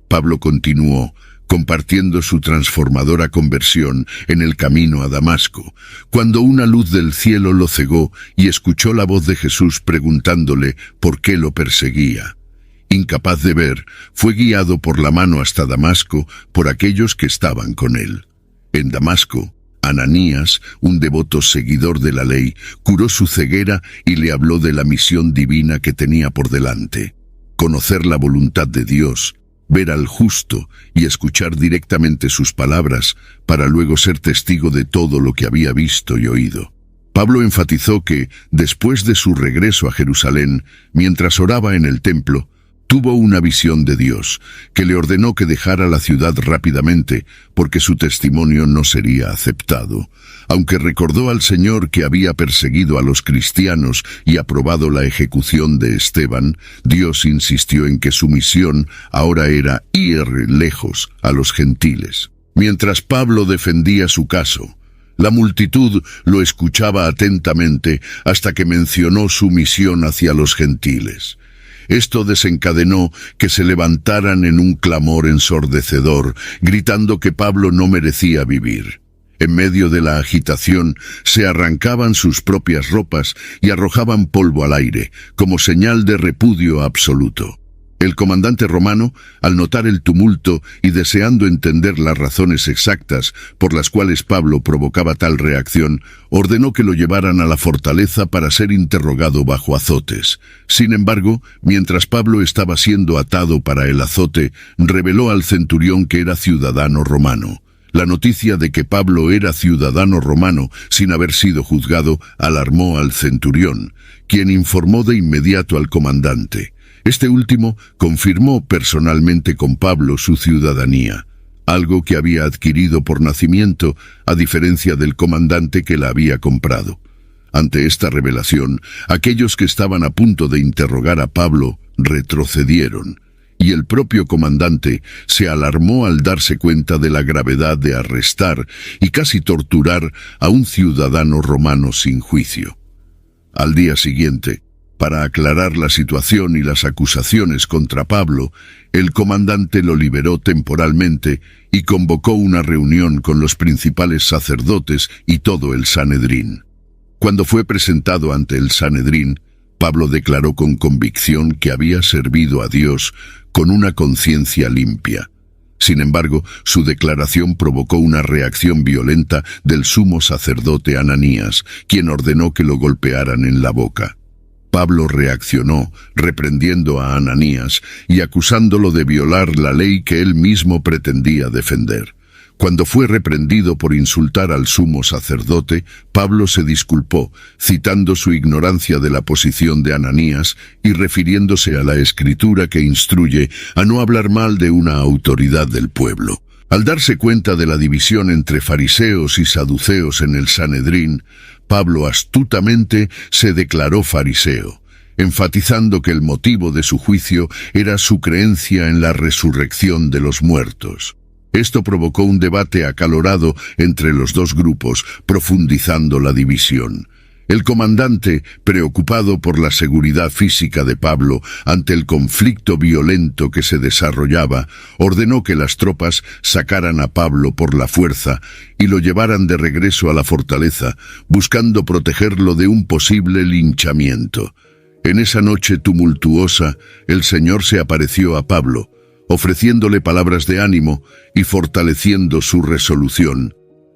Pablo continuó, compartiendo su transformadora conversión en el camino a Damasco, cuando una luz del cielo lo cegó y escuchó la voz de Jesús preguntándole por qué lo perseguía. Incapaz de ver, fue guiado por la mano hasta Damasco por aquellos que estaban con él. En Damasco, Ananías, un devoto seguidor de la ley, curó su ceguera y le habló de la misión divina que tenía por delante: conocer la voluntad de Dios, ver al justo y escuchar directamente sus palabras para luego ser testigo de todo lo que había visto y oído. Pablo enfatizó que, después de su regreso a Jerusalén, mientras oraba en el templo, tuvo una visión de Dios, que le ordenó que dejara la ciudad rápidamente, porque su testimonio no sería aceptado. Aunque recordó al Señor que había perseguido a los cristianos y aprobado la ejecución de Esteban, Dios insistió en que su misión ahora era ir lejos a los gentiles. Mientras Pablo defendía su caso, la multitud lo escuchaba atentamente hasta que mencionó su misión hacia los gentiles. Esto desencadenó que se levantaran en un clamor ensordecedor, gritando que Pablo no merecía vivir. En medio de la agitación, se arrancaban sus propias ropas y arrojaban polvo al aire, como señal de repudio absoluto. El comandante romano, al notar el tumulto y deseando entender las razones exactas por las cuales Pablo provocaba tal reacción, ordenó que lo llevaran a la fortaleza para ser interrogado bajo azotes. Sin embargo, mientras Pablo estaba siendo atado para el azote, reveló al centurión que era ciudadano romano. La noticia de que Pablo era ciudadano romano sin haber sido juzgado alarmó al centurión, quien informó de inmediato al comandante. Este último confirmó personalmente con Pablo su ciudadanía, algo que había adquirido por nacimiento, a diferencia del comandante que la había comprado. Ante esta revelación, aquellos que estaban a punto de interrogar a Pablo retrocedieron, y el propio comandante se alarmó al darse cuenta de la gravedad de arrestar y casi torturar a un ciudadano romano sin juicio. Al día siguiente, para aclarar la situación y las acusaciones contra Pablo, el comandante lo liberó temporalmente y convocó una reunión con los principales sacerdotes y todo el Sanedrín. Cuando fue presentado ante el Sanedrín, Pablo declaró con convicción que había servido a Dios con una conciencia limpia. Sin embargo, su declaración provocó una reacción violenta del sumo sacerdote Ananías, quien ordenó que lo golpearan en la boca. Pablo reaccionó, reprendiendo a Ananías y acusándolo de violar la ley que él mismo pretendía defender. Cuando fue reprendido por insultar al sumo sacerdote, Pablo se disculpó, citando su ignorancia de la posición de Ananías y refiriéndose a la Escritura que instruye a no hablar mal de una autoridad del pueblo. Al darse cuenta de la división entre fariseos y saduceos en el Sanedrín, Pablo astutamente se declaró fariseo, enfatizando que el motivo de su juicio era su creencia en la resurrección de los muertos. Esto provocó un debate acalorado entre los dos grupos, profundizando la división. El comandante, preocupado por la seguridad física de Pablo ante el conflicto violento que se desarrollaba, ordenó que las tropas sacaran a Pablo por la fuerza y lo llevaran de regreso a la fortaleza, buscando protegerlo de un posible linchamiento. En esa noche tumultuosa, el Señor se apareció a Pablo, ofreciéndole palabras de ánimo y fortaleciendo su resolución.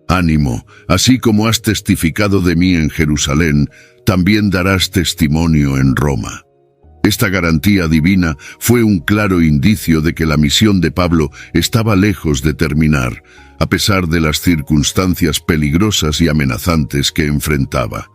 «Ánimo, así como has testificado de mí en Jerusalén, también darás testimonio en Roma». Esta garantía divina fue un claro indicio de que la misión de Pablo estaba lejos de terminar, a pesar de las circunstancias peligrosas y amenazantes que enfrentaba.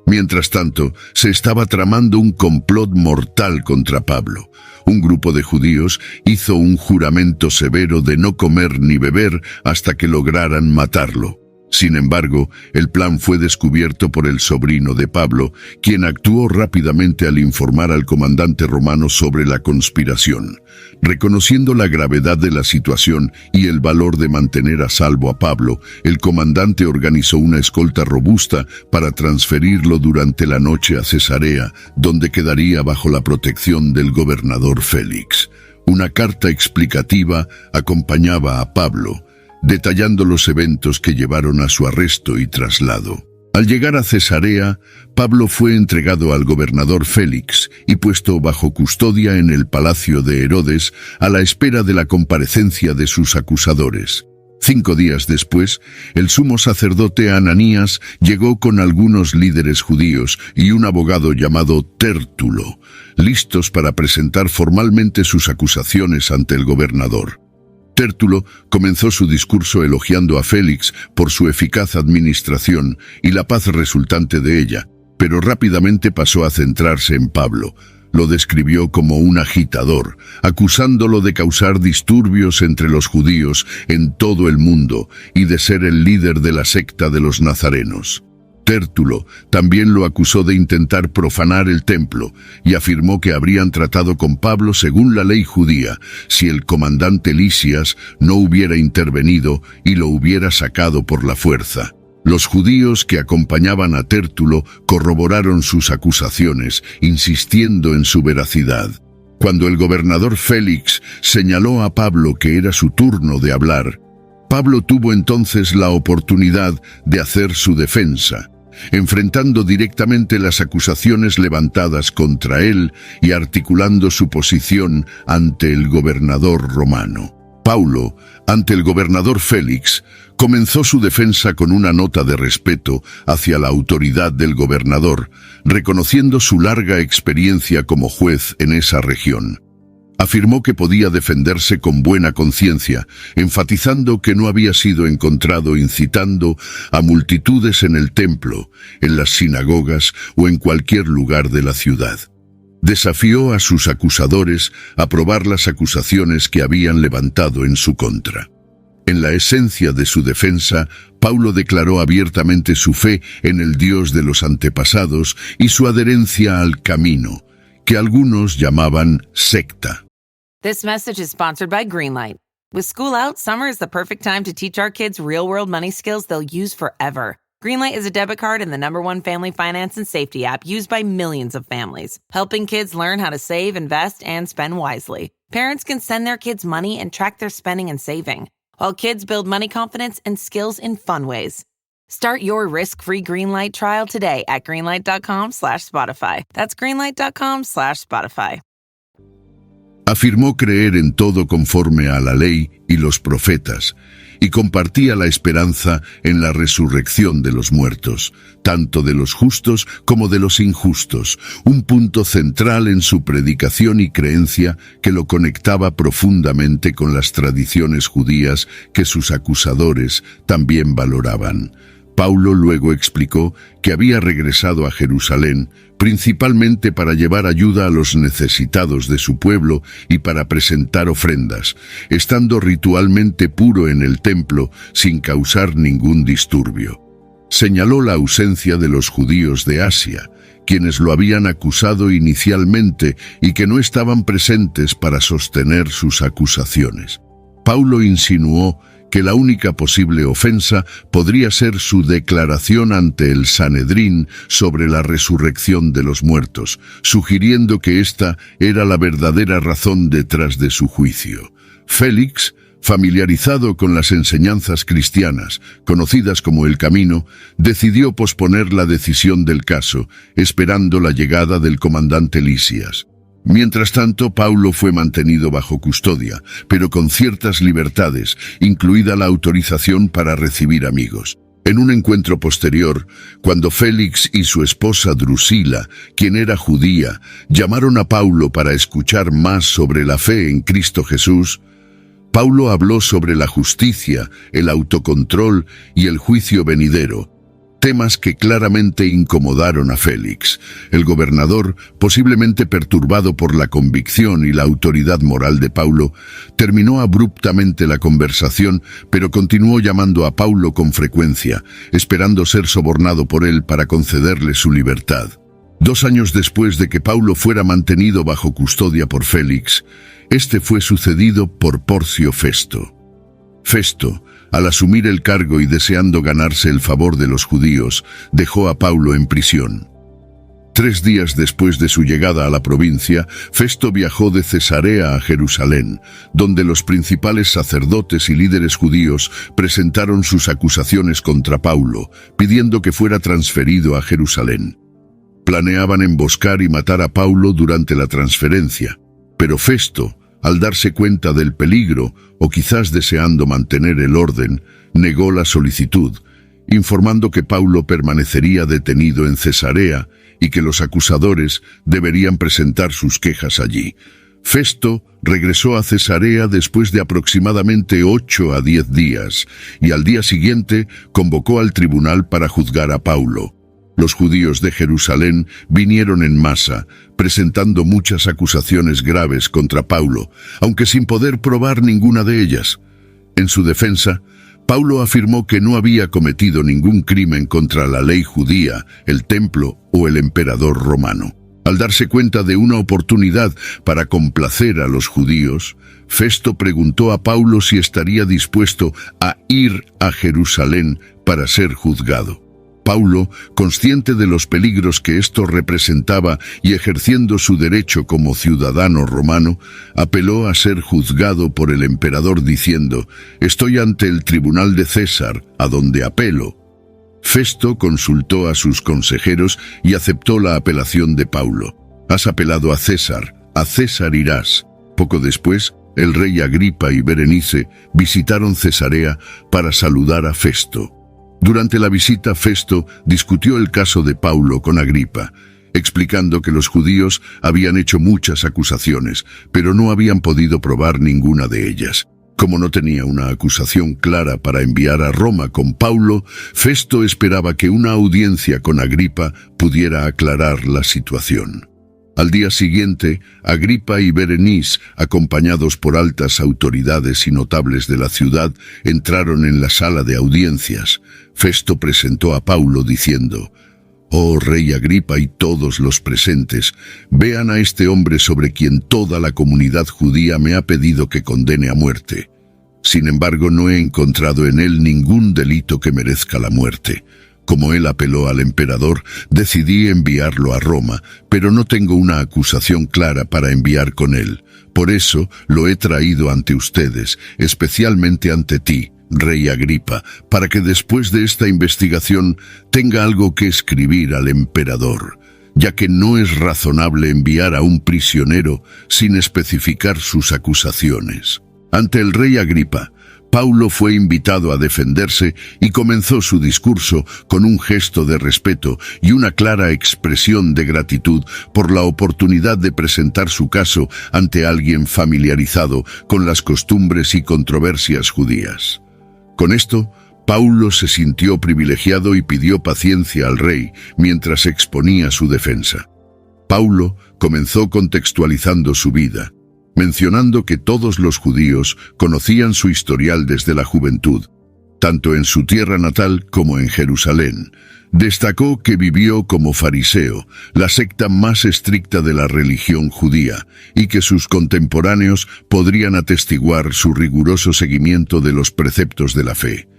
Mientras tanto, se estaba tramando un complot mortal contra Pablo. Un grupo de judíos hizo un juramento severo de no comer ni beber hasta que lograran matarlo. Sin embargo, el plan fue descubierto por el sobrino de Pablo, quien actuó rápidamente al informar al comandante romano sobre la conspiración. Reconociendo la gravedad de la situación y el valor de mantener a salvo a Pablo, el comandante organizó una escolta robusta para transferirlo durante la noche a Cesarea, donde quedaría bajo la protección del gobernador Félix. Una carta explicativa acompañaba a Pablo, detallando los eventos que llevaron a su arresto y traslado. Al llegar a Cesarea, Pablo fue entregado al gobernador Félix y puesto bajo custodia en el palacio de Herodes a la espera de la comparecencia de sus acusadores. 5 días después, el sumo sacerdote Ananías llegó con algunos líderes judíos y un abogado llamado Tértulo, listos para presentar formalmente sus acusaciones ante el gobernador. Tértulo comenzó su discurso elogiando a Félix por su eficaz administración y la paz resultante de ella, pero rápidamente pasó a centrarse en Pablo. Lo describió como un agitador, acusándolo de causar disturbios entre los judíos en todo el mundo y de ser el líder de la secta de los nazarenos. Tértulo también lo acusó de intentar profanar el templo y afirmó que habrían tratado con Pablo según la ley judía si el comandante Lisias no hubiera intervenido y lo hubiera sacado por la fuerza. Los judíos que acompañaban a Tértulo corroboraron sus acusaciones, insistiendo en su veracidad. Cuando el gobernador Félix señaló a Pablo que era su turno de hablar, Pablo tuvo entonces la oportunidad de hacer su defensa, enfrentando directamente las acusaciones levantadas contra él y articulando su posición ante el gobernador romano. Pablo, ante el gobernador Félix, comenzó su defensa con una nota de respeto hacia la autoridad del gobernador, reconociendo su larga experiencia como juez en esa región. Afirmó que podía defenderse con buena conciencia, enfatizando que no había sido encontrado incitando a multitudes en el templo, en las sinagogas o en cualquier lugar de la ciudad. Desafió a sus acusadores a probar las acusaciones que habían levantado en su contra. En la esencia de su defensa, Pablo declaró abiertamente su fe en el Dios de los antepasados y su adherencia al camino, que algunos llamaban secta. This message is sponsored by Greenlight. With school out, summer is the perfect time to teach our kids real-world money skills they'll use forever. Greenlight is a debit card and the #1 family finance and safety app used by millions of families, helping kids learn how to save, invest, and spend wisely. Parents can send their kids money and track their spending and saving, while kids build money confidence and skills in fun ways. Start your risk-free Greenlight trial today at greenlight.com/Spotify. That's greenlight.com/Spotify. Afirmó creer en todo conforme a la ley y los profetas, y compartía la esperanza en la resurrección de los muertos, tanto de los justos como de los injustos, un punto central en su predicación y creencia que lo conectaba profundamente con las tradiciones judías que sus acusadores también valoraban. Paulo luego explicó que había regresado a Jerusalén principalmente para llevar ayuda a los necesitados de su pueblo y para presentar ofrendas, estando ritualmente puro en el templo sin causar ningún disturbio. Señaló la ausencia de los judíos de Asia, quienes lo habían acusado inicialmente y que no estaban presentes para sostener sus acusaciones. Paulo insinuó que la única posible ofensa podría ser su declaración ante el Sanedrín sobre la resurrección de los muertos, sugiriendo que esta era la verdadera razón detrás de su juicio. Félix, familiarizado con las enseñanzas cristianas, conocidas como el Camino, decidió posponer la decisión del caso, esperando la llegada del comandante Lisias. Mientras tanto, Paulo fue mantenido bajo custodia, pero con ciertas libertades, incluida la autorización para recibir amigos. En un encuentro posterior, cuando Félix y su esposa Drusila, quien era judía, llamaron a Paulo para escuchar más sobre la fe en Cristo Jesús, Paulo habló sobre la justicia, el autocontrol y el juicio venidero, temas que claramente incomodaron a Félix. El gobernador, posiblemente perturbado por la convicción y la autoridad moral de Paulo, terminó abruptamente la conversación, pero continuó llamando a Paulo con frecuencia, esperando ser sobornado por él para concederle su libertad. 2 años después de que Paulo fuera mantenido bajo custodia por Félix, este fue sucedido por Porcio Festo. Festo, al asumir el cargo y deseando ganarse el favor de los judíos, dejó a Paulo en prisión. 3 días después de su llegada a la provincia, Festo viajó de Cesarea a Jerusalén, donde los principales sacerdotes y líderes judíos presentaron sus acusaciones contra Paulo, pidiendo que fuera transferido a Jerusalén. Planeaban emboscar y matar a Paulo durante la transferencia, pero Festo, al darse cuenta del peligro, o quizás deseando mantener el orden, negó la solicitud, informando que Paulo permanecería detenido en Cesarea y que los acusadores deberían presentar sus quejas allí. Festo regresó a Cesarea después de aproximadamente 8 a 10 días, y al día siguiente convocó al tribunal para juzgar a Paulo. Los judíos de Jerusalén vinieron en masa, presentando muchas acusaciones graves contra Paulo, aunque sin poder probar ninguna de ellas. En su defensa, Paulo afirmó que no había cometido ningún crimen contra la ley judía, el templo o el emperador romano. Al darse cuenta de una oportunidad para complacer a los judíos, Festo preguntó a Paulo si estaría dispuesto a ir a Jerusalén para ser juzgado. Paulo, consciente de los peligros que esto representaba y ejerciendo su derecho como ciudadano romano, apeló a ser juzgado por el emperador diciendo: «Estoy ante el tribunal de César, a donde apelo». Festo consultó a sus consejeros y aceptó la apelación de Paulo. «Has apelado a César irás». Poco después, el rey Agripa y Berenice visitaron Cesarea para saludar a Festo. Durante la visita, Festo discutió el caso de Paulo con Agripa, explicando que los judíos habían hecho muchas acusaciones, pero no habían podido probar ninguna de ellas. Como no tenía una acusación clara para enviar a Roma con Paulo, Festo esperaba que una audiencia con Agripa pudiera aclarar la situación. Al día siguiente, Agripa y Berenice, acompañados por altas autoridades y notables de la ciudad, entraron en la sala de audiencias. Festo presentó a Paulo diciendo: «Oh rey Agripa y todos los presentes, vean a este hombre sobre quien toda la comunidad judía me ha pedido que condene a muerte. Sin embargo, no he encontrado en él ningún delito que merezca la muerte. Como él apeló al emperador, decidí enviarlo a Roma, pero no tengo una acusación clara para enviar con él. Por eso lo he traído ante ustedes, especialmente ante ti, rey Agripa, para que después de esta investigación tenga algo que escribir al emperador, ya que no es razonable enviar a un prisionero sin especificar sus acusaciones. Ante el rey Agripa, Paulo fue invitado a defenderse y comenzó su discurso con un gesto de respeto y una clara expresión de gratitud por la oportunidad de presentar su caso ante alguien familiarizado con las costumbres y controversias judías. Con esto, Paulo se sintió privilegiado y pidió paciencia al rey mientras exponía su defensa. Paulo comenzó contextualizando su vida, mencionando que todos los judíos conocían su historial desde la juventud, tanto en su tierra natal como en Jerusalén. Destacó que vivió como fariseo, la secta más estricta de la religión judía, y que sus contemporáneos podrían atestiguar su riguroso seguimiento de los preceptos de la fe.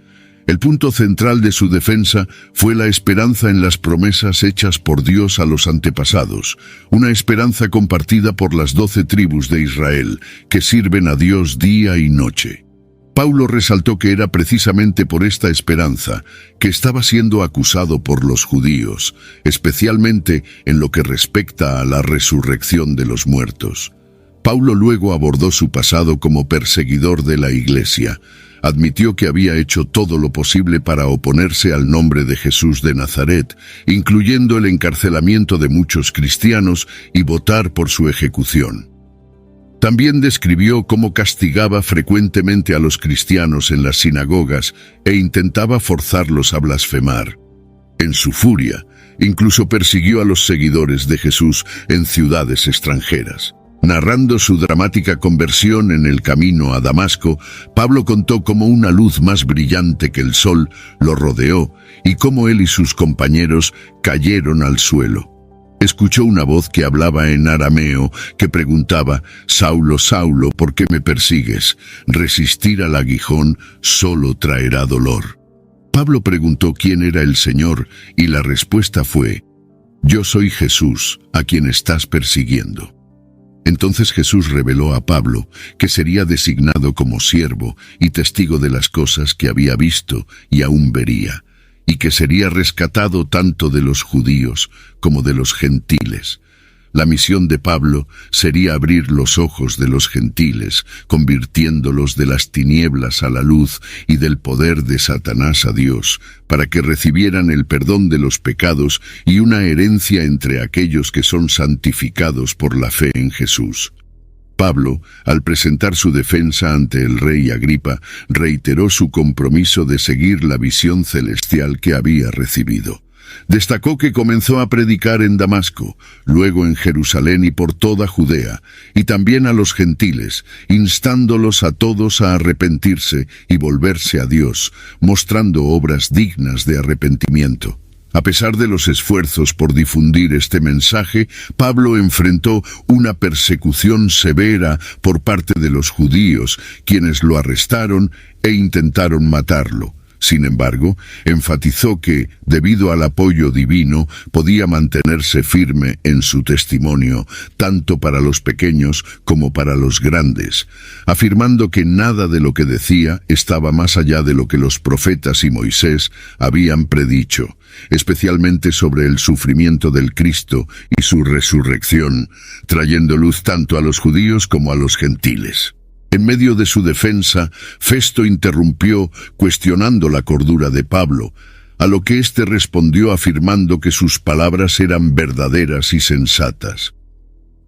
El punto central de su defensa fue la esperanza en las promesas hechas por Dios a los antepasados, una esperanza compartida por las 12 tribus de Israel, que sirven a Dios día y noche. Paulo resaltó que era precisamente por esta esperanza que estaba siendo acusado por los judíos, especialmente en lo que respecta a la resurrección de los muertos. Paulo luego abordó su pasado como perseguidor de la Iglesia. Admitió que había hecho todo lo posible para oponerse al nombre de Jesús de Nazaret, incluyendo el encarcelamiento de muchos cristianos y votar por su ejecución. También describió cómo castigaba frecuentemente a los cristianos en las sinagogas e intentaba forzarlos a blasfemar. En su furia, incluso persiguió a los seguidores de Jesús en ciudades extranjeras. Narrando su dramática conversión en el camino a Damasco, Pablo contó cómo una luz más brillante que el sol lo rodeó y cómo él y sus compañeros cayeron al suelo. Escuchó una voz que hablaba en arameo que preguntaba: «Saulo, Saulo, ¿por qué me persigues? Resistir al aguijón solo traerá dolor». Pablo preguntó quién era el Señor y la respuesta fue: «Yo soy Jesús, a quien estás persiguiendo». Entonces Jesús reveló a Pablo que sería designado como siervo y testigo de las cosas que había visto y aún vería, y que sería rescatado tanto de los judíos como de los gentiles. La misión de Pablo sería abrir los ojos de los gentiles, convirtiéndolos de las tinieblas a la luz y del poder de Satanás a Dios, para que recibieran el perdón de los pecados y una herencia entre aquellos que son santificados por la fe en Jesús. Pablo, al presentar su defensa ante el rey Agripa, reiteró su compromiso de seguir la visión celestial que había recibido. Destacó que comenzó a predicar en Damasco, luego en Jerusalén y por toda Judea, y también a los gentiles, instándolos a todos a arrepentirse y volverse a Dios, mostrando obras dignas de arrepentimiento. A pesar de los esfuerzos por difundir este mensaje, Pablo enfrentó una persecución severa por parte de los judíos, quienes lo arrestaron e intentaron matarlo. Sin embargo, enfatizó que, debido al apoyo divino, podía mantenerse firme en su testimonio, tanto para los pequeños como para los grandes, afirmando que nada de lo que decía estaba más allá de lo que los profetas y Moisés habían predicho, especialmente sobre el sufrimiento del Cristo y su resurrección, trayendo luz tanto a los judíos como a los gentiles. En medio de su defensa, Festo interrumpió cuestionando la cordura de Pablo, a lo que éste respondió afirmando que sus palabras eran verdaderas y sensatas.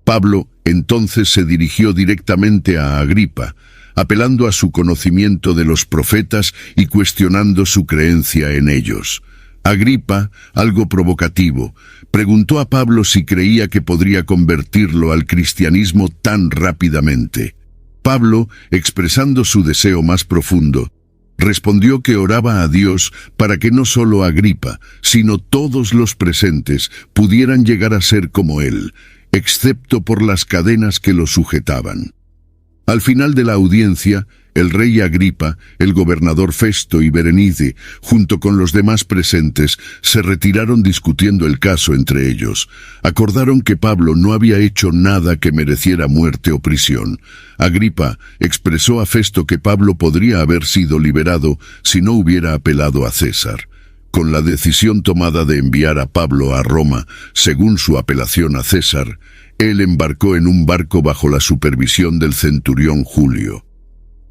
Pablo entonces se dirigió directamente a Agripa, apelando a su conocimiento de los profetas y cuestionando su creencia en ellos. Agripa, algo provocativo, preguntó a Pablo si creía que podría convertirlo al cristianismo tan rápidamente. Pablo, expresando su deseo más profundo, respondió que oraba a Dios para que no solo Agripa, sino todos los presentes pudieran llegar a ser como él, excepto por las cadenas que lo sujetaban. Al final de la audiencia, El rey Agripa, el gobernador Festo y Berenice, junto con los demás presentes, se retiraron discutiendo el caso entre ellos. Acordaron que Pablo no había hecho nada que mereciera muerte o prisión. Agripa expresó a Festo que Pablo podría haber sido liberado si no hubiera apelado a César. Con la decisión tomada de enviar a Pablo a Roma, según su apelación a César, él embarcó en un barco bajo la supervisión del centurión Julio.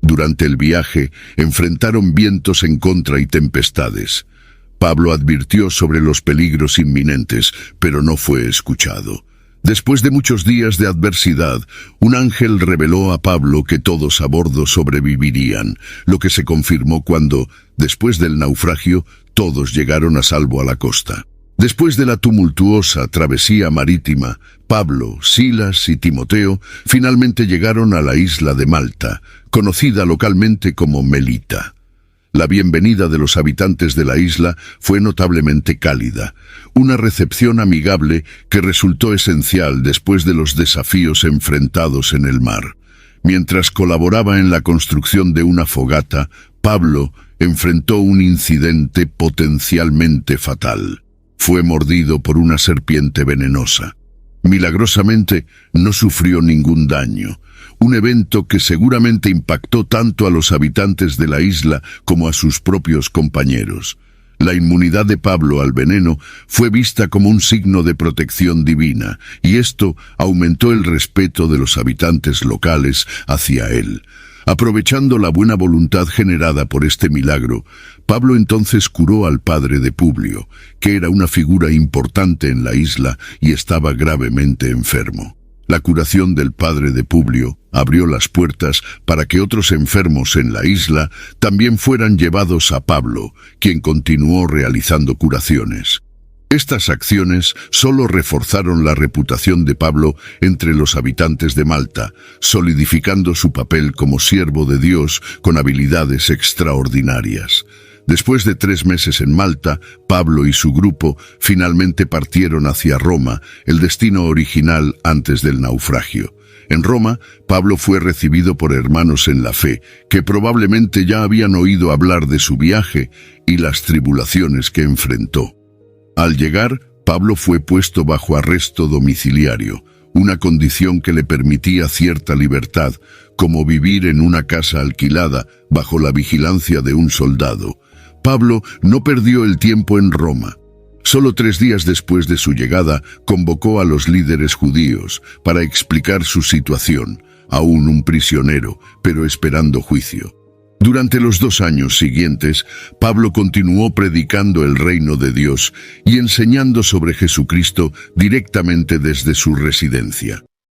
Durante el viaje, enfrentaron vientos en contra y tempestades. Pablo advirtió sobre los peligros inminentes, pero no fue escuchado. Después de muchos días de adversidad, un ángel reveló a Pablo que todos a bordo sobrevivirían, lo que se confirmó cuando, después del naufragio, todos llegaron a salvo a la costa. Después de la tumultuosa travesía marítima, Pablo, Silas y Timoteo finalmente llegaron a la isla de Malta, conocida localmente como Melita. La bienvenida de los habitantes de la isla fue notablemente cálida, una recepción amigable que resultó esencial después de los desafíos enfrentados en el mar. Mientras colaboraba en la construcción de una fogata, Pablo enfrentó un incidente potencialmente fatal. Fue mordido por una serpiente venenosa. Milagrosamente, no sufrió ningún daño, un evento que seguramente impactó tanto a los habitantes de la isla como a sus propios compañeros. La inmunidad de Pablo al veneno fue vista como un signo de protección divina, y esto aumentó el respeto de los habitantes locales hacia él. Aprovechando la buena voluntad generada por este milagro, Pablo entonces curó al padre de Publio, que era una figura importante en la isla y estaba gravemente enfermo. La curación del padre de Publio abrió las puertas para que otros enfermos en la isla también fueran llevados a Pablo, quien continuó realizando curaciones. Estas acciones solo reforzaron la reputación de Pablo entre los habitantes de Malta, solidificando su papel como siervo de Dios con habilidades extraordinarias. Después de 3 meses en Malta, Pablo y su grupo finalmente partieron hacia Roma, el destino original antes del naufragio. En Roma, Pablo fue recibido por hermanos en la fe, que probablemente ya habían oído hablar de su viaje y las tribulaciones que enfrentó. Al llegar, Pablo fue puesto bajo arresto domiciliario, una condición que le permitía cierta libertad, como vivir en una casa alquilada bajo la vigilancia de un soldado. Pablo no perdió el tiempo en Roma. Solo 3 días después de su llegada, convocó a los líderes judíos para explicar su situación, aún un prisionero, pero esperando juicio. Durante los 2 años siguientes, Pablo continuó predicando el reino de Dios y enseñando sobre Jesucristo directamente desde su residencia.